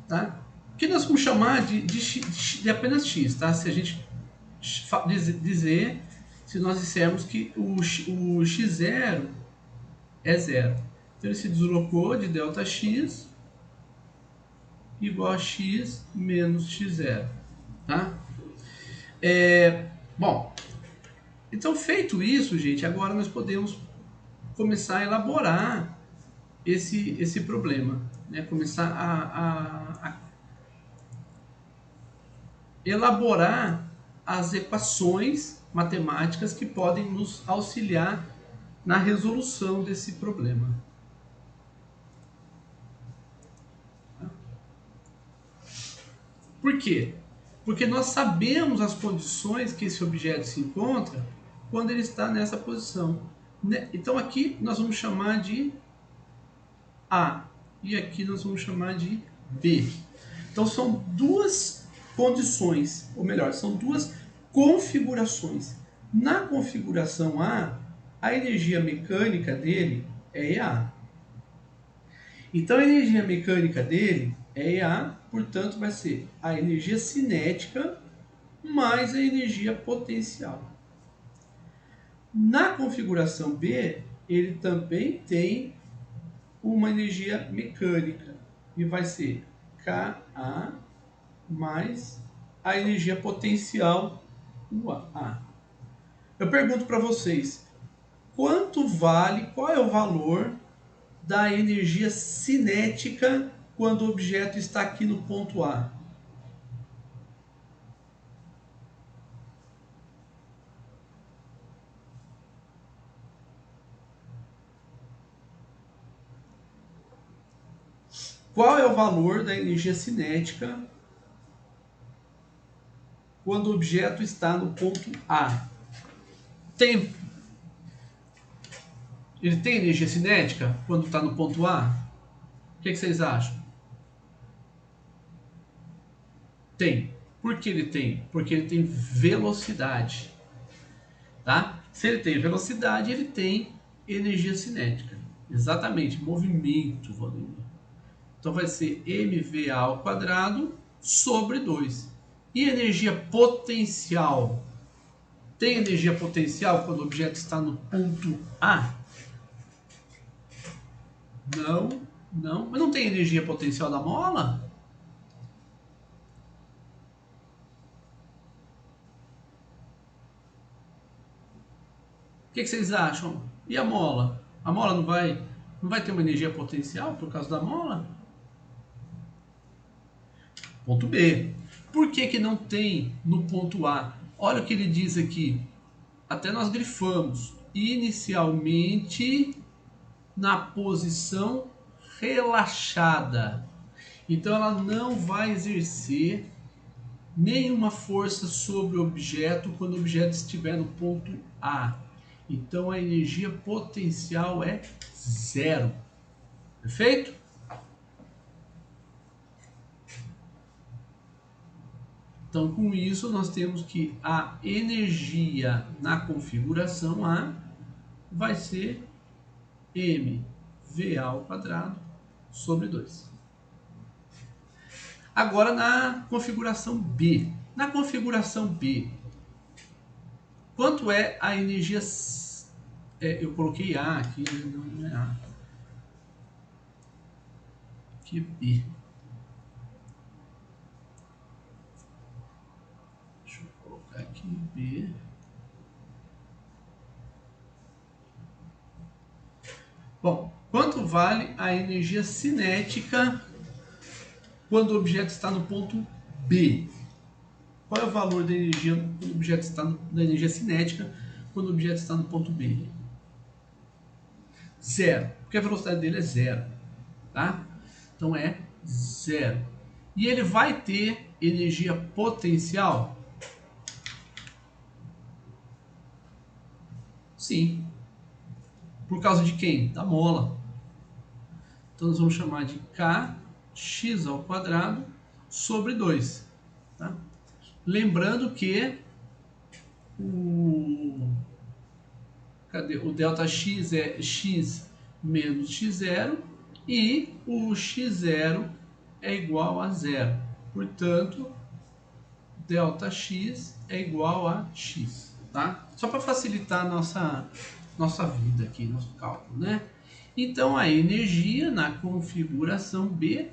A: tá? Que nós vamos chamar de apenas x, tá? Se a gente dizer, se nós dissermos que o x0 é zero. Então ele se deslocou de ΔX igual a x menos x0, tá? Bom, então feito isso, gente, agora nós podemos começar a elaborar esse problema, né? Começar a elaborar as equações matemáticas que podem nos auxiliar na resolução desse problema. Por quê? Porque nós sabemos as condições que esse objeto se encontra quando ele está nessa posição. Então aqui nós vamos chamar de A e aqui nós vamos chamar de B. Então são duas condições, ou melhor, são duas configurações. Na configuração a energia mecânica dele é EA. Então a energia mecânica dele é EA, portanto vai ser a energia cinética mais a energia potencial. Na configuração B, ele também tem uma energia mecânica e vai ser Ka mais a energia potencial UA. Eu pergunto para vocês, qual é o valor da energia cinética quando o objeto está aqui no ponto A? Qual é o valor da energia cinética quando o objeto está no ponto A? Ele tem energia cinética quando está no ponto A? O que vocês acham? Tem. Por que ele tem? Porque ele tem velocidade. Tá? Se ele tem velocidade, ele tem energia cinética. Exatamente, movimento, Valdemir. Então vai ser mVA ao quadrado sobre 2. E energia potencial? Tem energia potencial quando o objeto está no ponto A? Não, não. Mas não tem energia potencial da mola? O que vocês acham? E a mola? A mola não vai ter uma energia potencial por causa da mola? Ponto B. Por que que não tem no ponto A? Olha o que ele diz aqui. Até nós grifamos. Inicialmente na posição relaxada. Então ela não vai exercer nenhuma força sobre o objeto quando o objeto estiver no ponto A. Então a energia potencial é zero. Perfeito? Então com isso nós temos que a energia na configuração A vai ser mVA ao quadrado sobre 2. Agora na configuração B. Na configuração B, quanto é a energia... eu coloquei A aqui, não é A. Aqui é B. Deixa eu colocar aqui B. Bom, quanto vale a energia cinética quando o objeto está no ponto B? Qual é o valor da energia quando o objeto está da energia cinética quando o objeto está no ponto B? Zero, porque a velocidade dele é zero, tá? Então é zero. E ele vai ter energia potencial? Sim. Por causa de quem? Da mola. Então nós vamos chamar de kx ao quadrado sobre 2. Tá? Lembrando que o ΔX é x menos x0 e o x0 é igual a zero. Portanto, ΔX é igual a x. Tá? Só para facilitar a nossa vida aqui, nosso cálculo, né? Então a energia na configuração B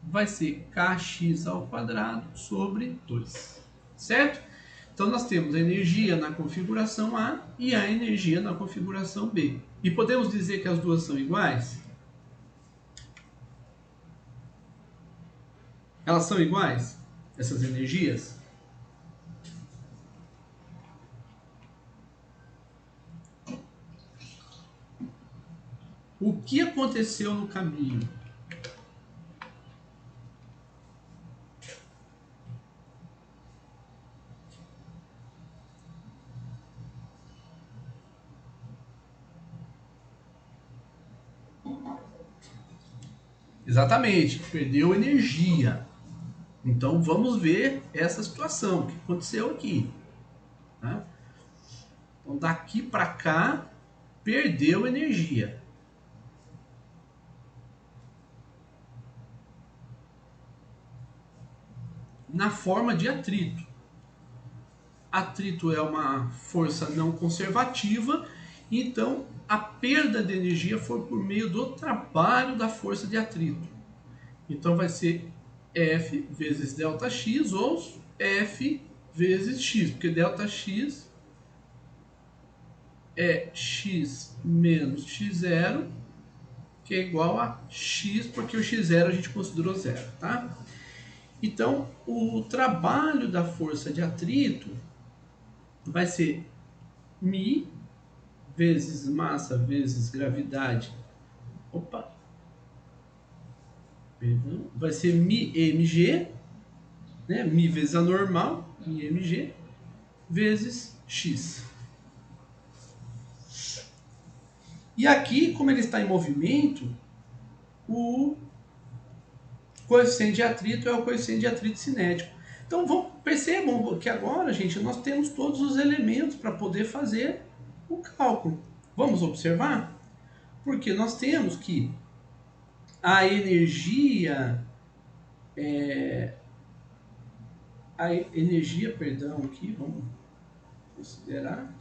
A: vai ser kx ao quadrado sobre 2, certo? Então nós temos a energia na configuração A e a energia na configuração B. E podemos dizer que as duas são iguais? Elas são iguais, essas energias? O que aconteceu no caminho? Exatamente, perdeu energia. Então vamos ver essa situação, o que aconteceu aqui. Tá? Então daqui para cá, perdeu energia. Na forma de atrito. Atrito é uma força não conservativa, então a perda de energia foi por meio do trabalho da força de atrito. Então vai ser F vezes ΔX ou F vezes X, porque ΔX é X menos X0, que é igual a X, porque o X0 a gente considerou zero, tá? Então, o trabalho da força de atrito vai ser μ vezes massa vezes gravidade. Opa! Perdão. Vai ser μmg, né? μ vezes a normal, μmg, vezes x. E aqui, como ele está em movimento, o coeficiente de atrito é o coeficiente de atrito cinético. Então percebam que agora, gente, nós temos todos os elementos para poder fazer o cálculo. Vamos observar? Porque nós temos que a energia, perdão, aqui, vamos considerar.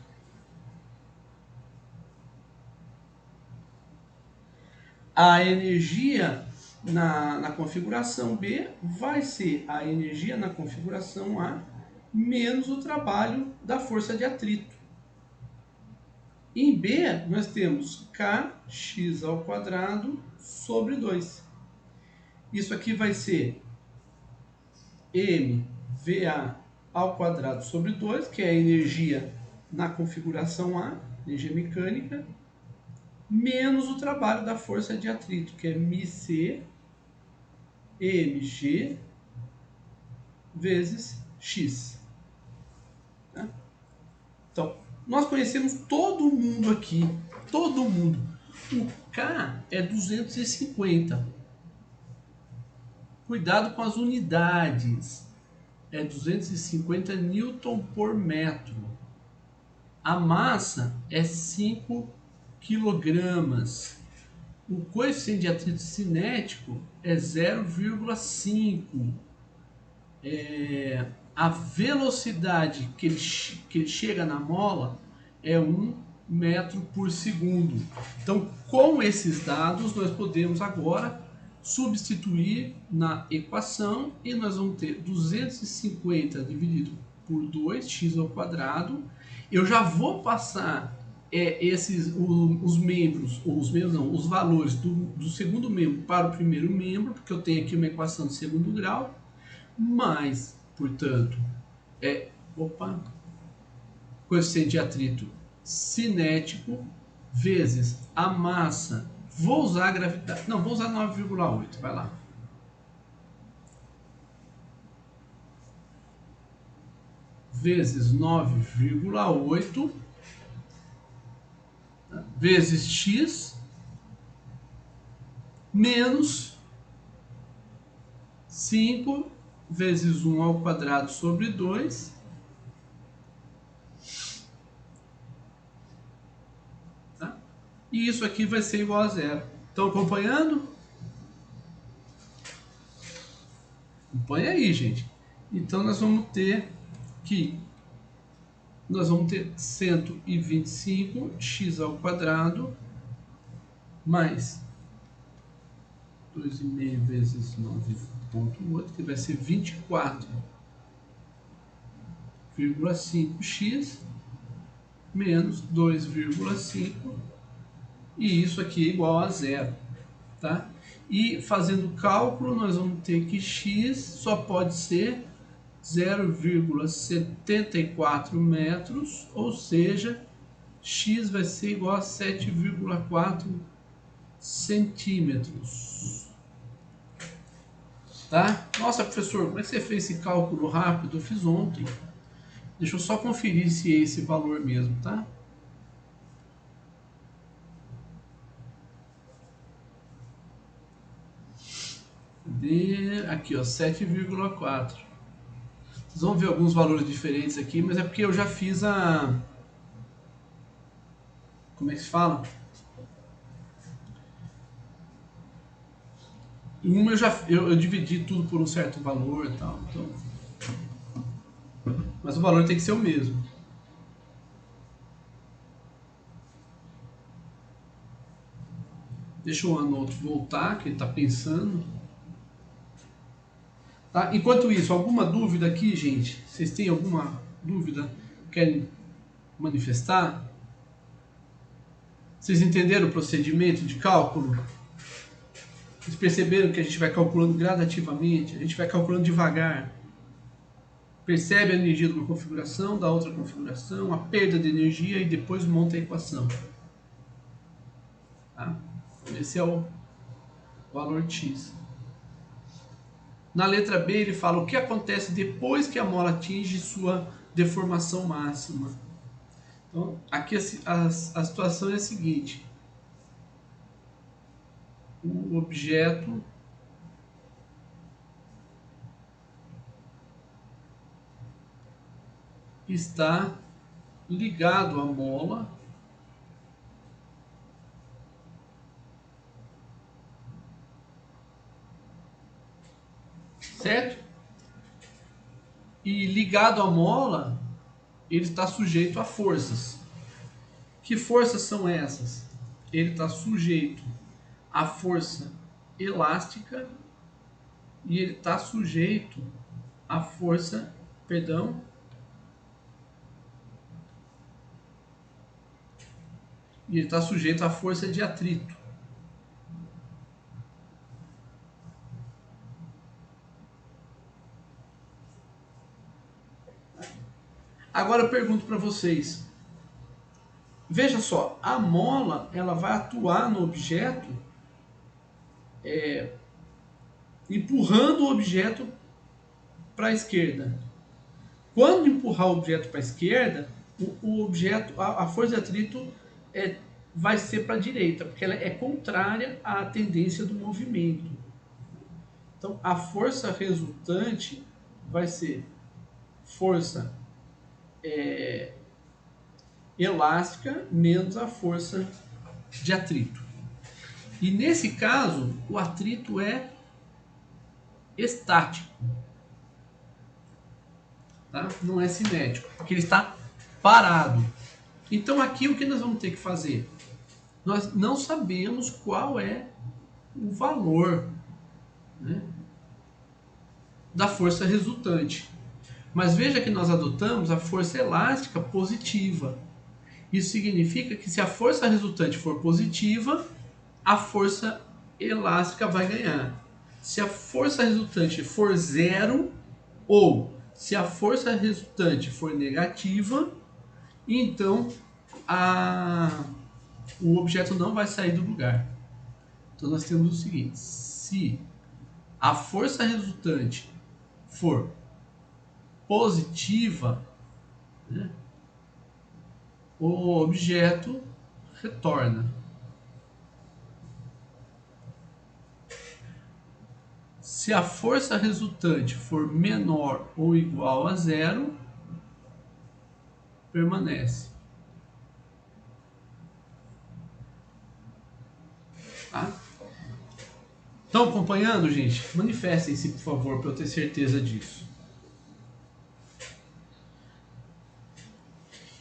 A: A energia na configuração B vai ser a energia na configuração A menos o trabalho da força de atrito. Em B, nós temos kx ao quadrado sobre 2. Isso aqui vai ser mVA ao quadrado sobre 2, que é a energia na configuração A, energia mecânica, menos o trabalho da força de atrito, que é μc mg vezes x. Tá? Então, nós conhecemos todo mundo aqui, todo mundo. O K é 250. Cuidado com as unidades. É 250 Newton por metro. A massa é 5 quilogramas. O coeficiente de atrito cinético é 0,5. A velocidade que ele chega na mola é 1 metro por segundo. Então, com esses dados, nós podemos agora substituir na equação e nós vamos ter 250 dividido por 2x ao quadrado. Eu já vou passar os valores do segundo membro para o primeiro membro, porque eu tenho aqui uma equação de segundo grau, mais, portanto, coeficiente de atrito cinético vezes a massa. Vou usar a gravidade. Não, vou usar 9,8. Vai lá. Vezes 9,8 vezes x menos 5 vezes 1 ao quadrado sobre 2 tá? E isso aqui vai ser igual a zero. Estão acompanhando? Acompanha aí, gente. Então nós vamos ter 125 x ao quadrado mais 2,5 vezes 9,8, que vai ser 24,5x menos 2,5, e isso aqui é igual a zero, tá? E fazendo o cálculo, nós vamos ter que x só pode ser 0,74 metros, ou seja, x vai ser igual a 7,4 centímetros. Tá? Nossa, professor, como é que você fez esse cálculo rápido? Eu fiz ontem. Deixa eu só conferir se é esse valor mesmo, tá? Aqui, ó, 7,4. Vocês vão ver alguns valores diferentes aqui, mas é porque eu já fiz a... Como é que se fala? Uma eu dividi tudo por um certo valor e tal, então... Mas o valor tem que ser o mesmo. Deixa o Anoto voltar, que ele está pensando. Tá? Enquanto isso, alguma dúvida aqui, gente? Vocês têm alguma dúvida? Querem manifestar? Vocês entenderam o procedimento de cálculo? Vocês perceberam que a gente vai calculando gradativamente? A gente vai calculando devagar. Percebe a energia de uma configuração, da outra configuração, a perda de energia e depois monta a equação. Tá? Esse é o valor x. Na letra B ele fala o que acontece depois que a mola atinge sua deformação máxima. Então, aqui a situação é a seguinte. O objeto está ligado à mola certo? E ligado à mola, ele está sujeito a forças. Que forças são essas? Ele está sujeito à força elástica e ele está sujeito à força, perdão, e ele está sujeito à força de atrito. Agora eu pergunto para vocês, veja só, a mola ela vai atuar no objeto empurrando o objeto para a esquerda. Quando empurrar o objeto para a esquerda, o objeto, a força de atrito vai ser para a direita, porque ela é contrária à tendência do movimento. Então, a força resultante vai ser força elástica menos a força de atrito. E nesse caso, o atrito é estático, tá? Não é cinético, porque ele está parado. Então aqui o que nós vamos ter que fazer? Nós não sabemos qual é o valor, né, da força resultante. Mas veja que nós adotamos a força elástica positiva. Isso significa que se a força resultante for positiva, a força elástica vai ganhar. Se a força resultante for zero, ou se a força resultante for negativa, então o objeto não vai sair do lugar. Então nós temos o seguinte: se a força resultante for positiva, né, o objeto retorna. Se a força resultante for menor ou igual a zero, permanece. Tá? Estão acompanhando, gente? Manifestem-se, por favor, para eu ter certeza disso.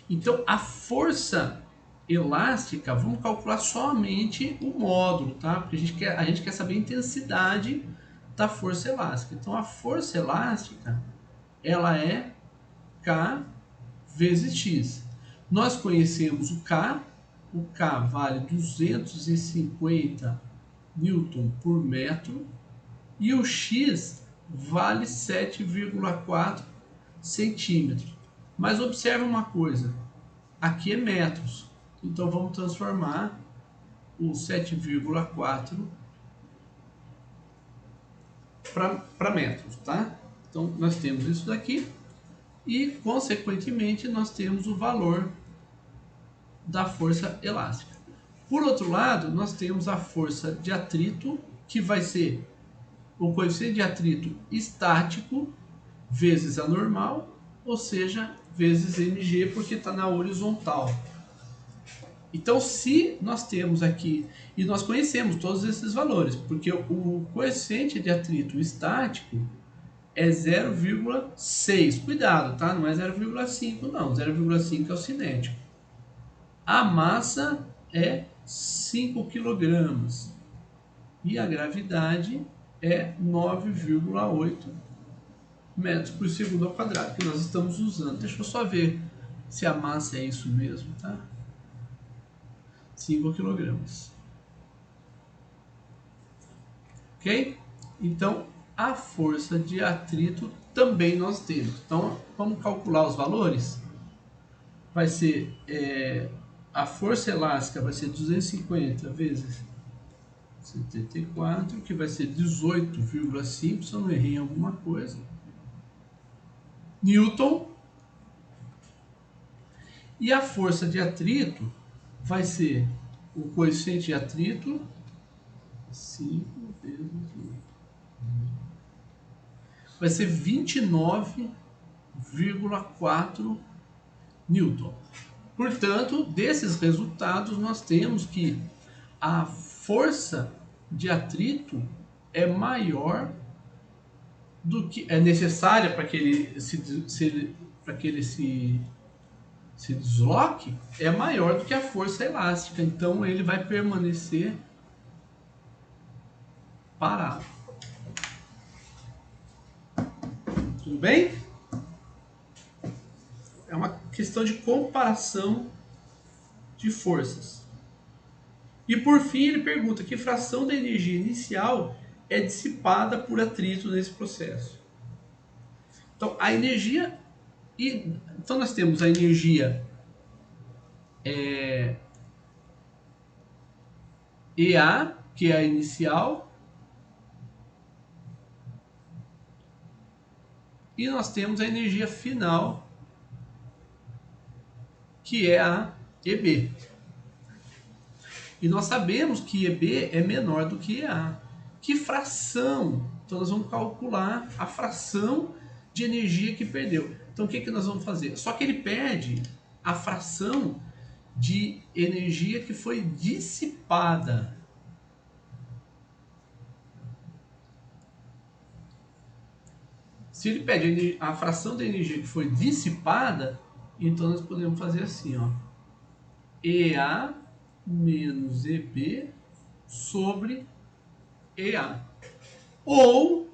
A: Então, a força elástica, vamos calcular somente o módulo, tá? Porque a gente quer saber a intensidade da força elástica. Então, a força elástica, ela é K vezes X. Nós conhecemos o K vale 250 Newton por metro e o X vale 7,4 centímetros. Mas observe uma coisa, aqui é metros, então vamos transformar o 7,4 para metros, tá? Então nós temos isso daqui e consequentemente nós temos o valor da força elástica. Por outro lado, nós temos a força de atrito, que vai ser o coeficiente de atrito estático vezes a normal, ou seja, vezes mg, porque está na horizontal. Então, se nós temos aqui, e nós conhecemos todos esses valores, porque o coeficiente de atrito estático é 0,6. Cuidado, tá? Não é 0,5 não, 0,5 é o cinético. A massa é 5 kg e a gravidade é 9,8 metros por segundo ao quadrado, que nós estamos usando. Deixa eu só ver se a massa é isso mesmo, tá? 5 kg. Ok? Então, a força de atrito também nós temos. Então, vamos calcular os valores. Vai ser, a força elástica vai ser 250 vezes 74, que vai ser 18,5, se eu não errei em alguma coisa. Newton. E a força de atrito vai ser o coeficiente de atrito 5 vezes 8. Vai ser 29,4 Newton. Portanto, desses resultados nós temos que a força de atrito é maior do que é necessária para que ele se desloque é maior do que a força elástica. Então ele vai permanecer parado. Tudo bem? É uma questão de comparação de forças. E por fim ele pergunta que fração da energia inicial é dissipada por atrito nesse processo. Então a energia então nós temos a energia EA, que é a inicial, e nós temos a energia final, que é a EB. E nós sabemos que EB é menor do que EA. Que fração? Então nós vamos calcular a fração de energia que perdeu. Então o que nós vamos fazer? Só que ele perde a fração de energia que foi dissipada. Se ele pede a fração da energia que foi dissipada, então nós podemos fazer assim, ó. EA menos EB sobre EA. Ou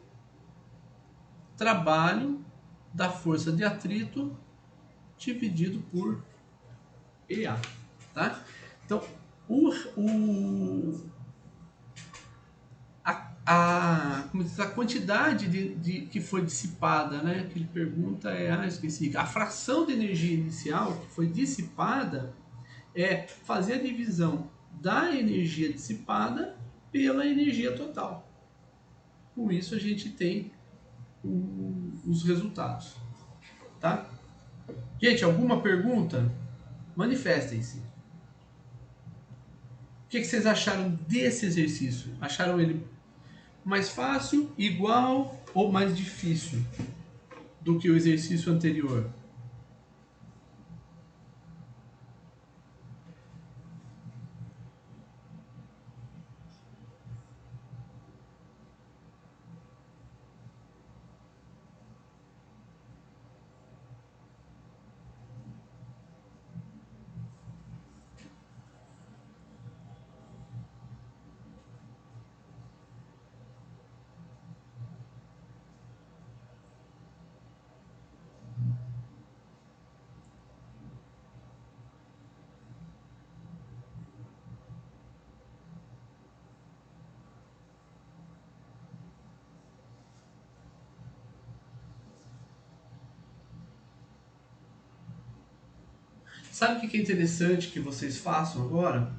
A: trabalho da força de atrito dividido por EA. Tá? Então, a quantidade que foi dissipada, né, que ele pergunta esqueci, a fração de energia inicial que foi dissipada é fazer a divisão da energia dissipada pela energia total. Com isso a gente tem os resultados. Tá? Gente, alguma pergunta? Manifestem-se. O que vocês acharam desse exercício? Acharam ele mais fácil, igual ou mais difícil do que o exercício anterior? Sabe o que é interessante que vocês façam agora?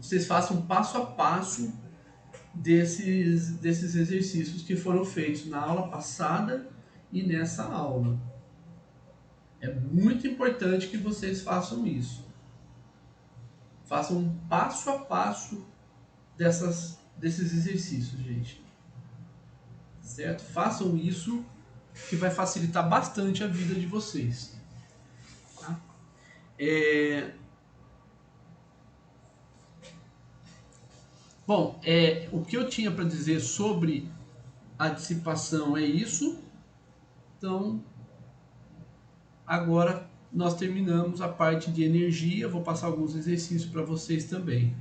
A: Vocês façam passo a passo desses exercícios que foram feitos na aula passada e nessa aula. É muito importante que vocês façam isso. Façam um passo a passo desses exercícios, gente. Certo? Façam isso que vai facilitar bastante a vida de vocês. Tá? Bom, o que eu tinha para dizer sobre a dissipação é isso. Então, agora nós terminamos a parte de energia. Vou passar alguns exercícios para vocês também.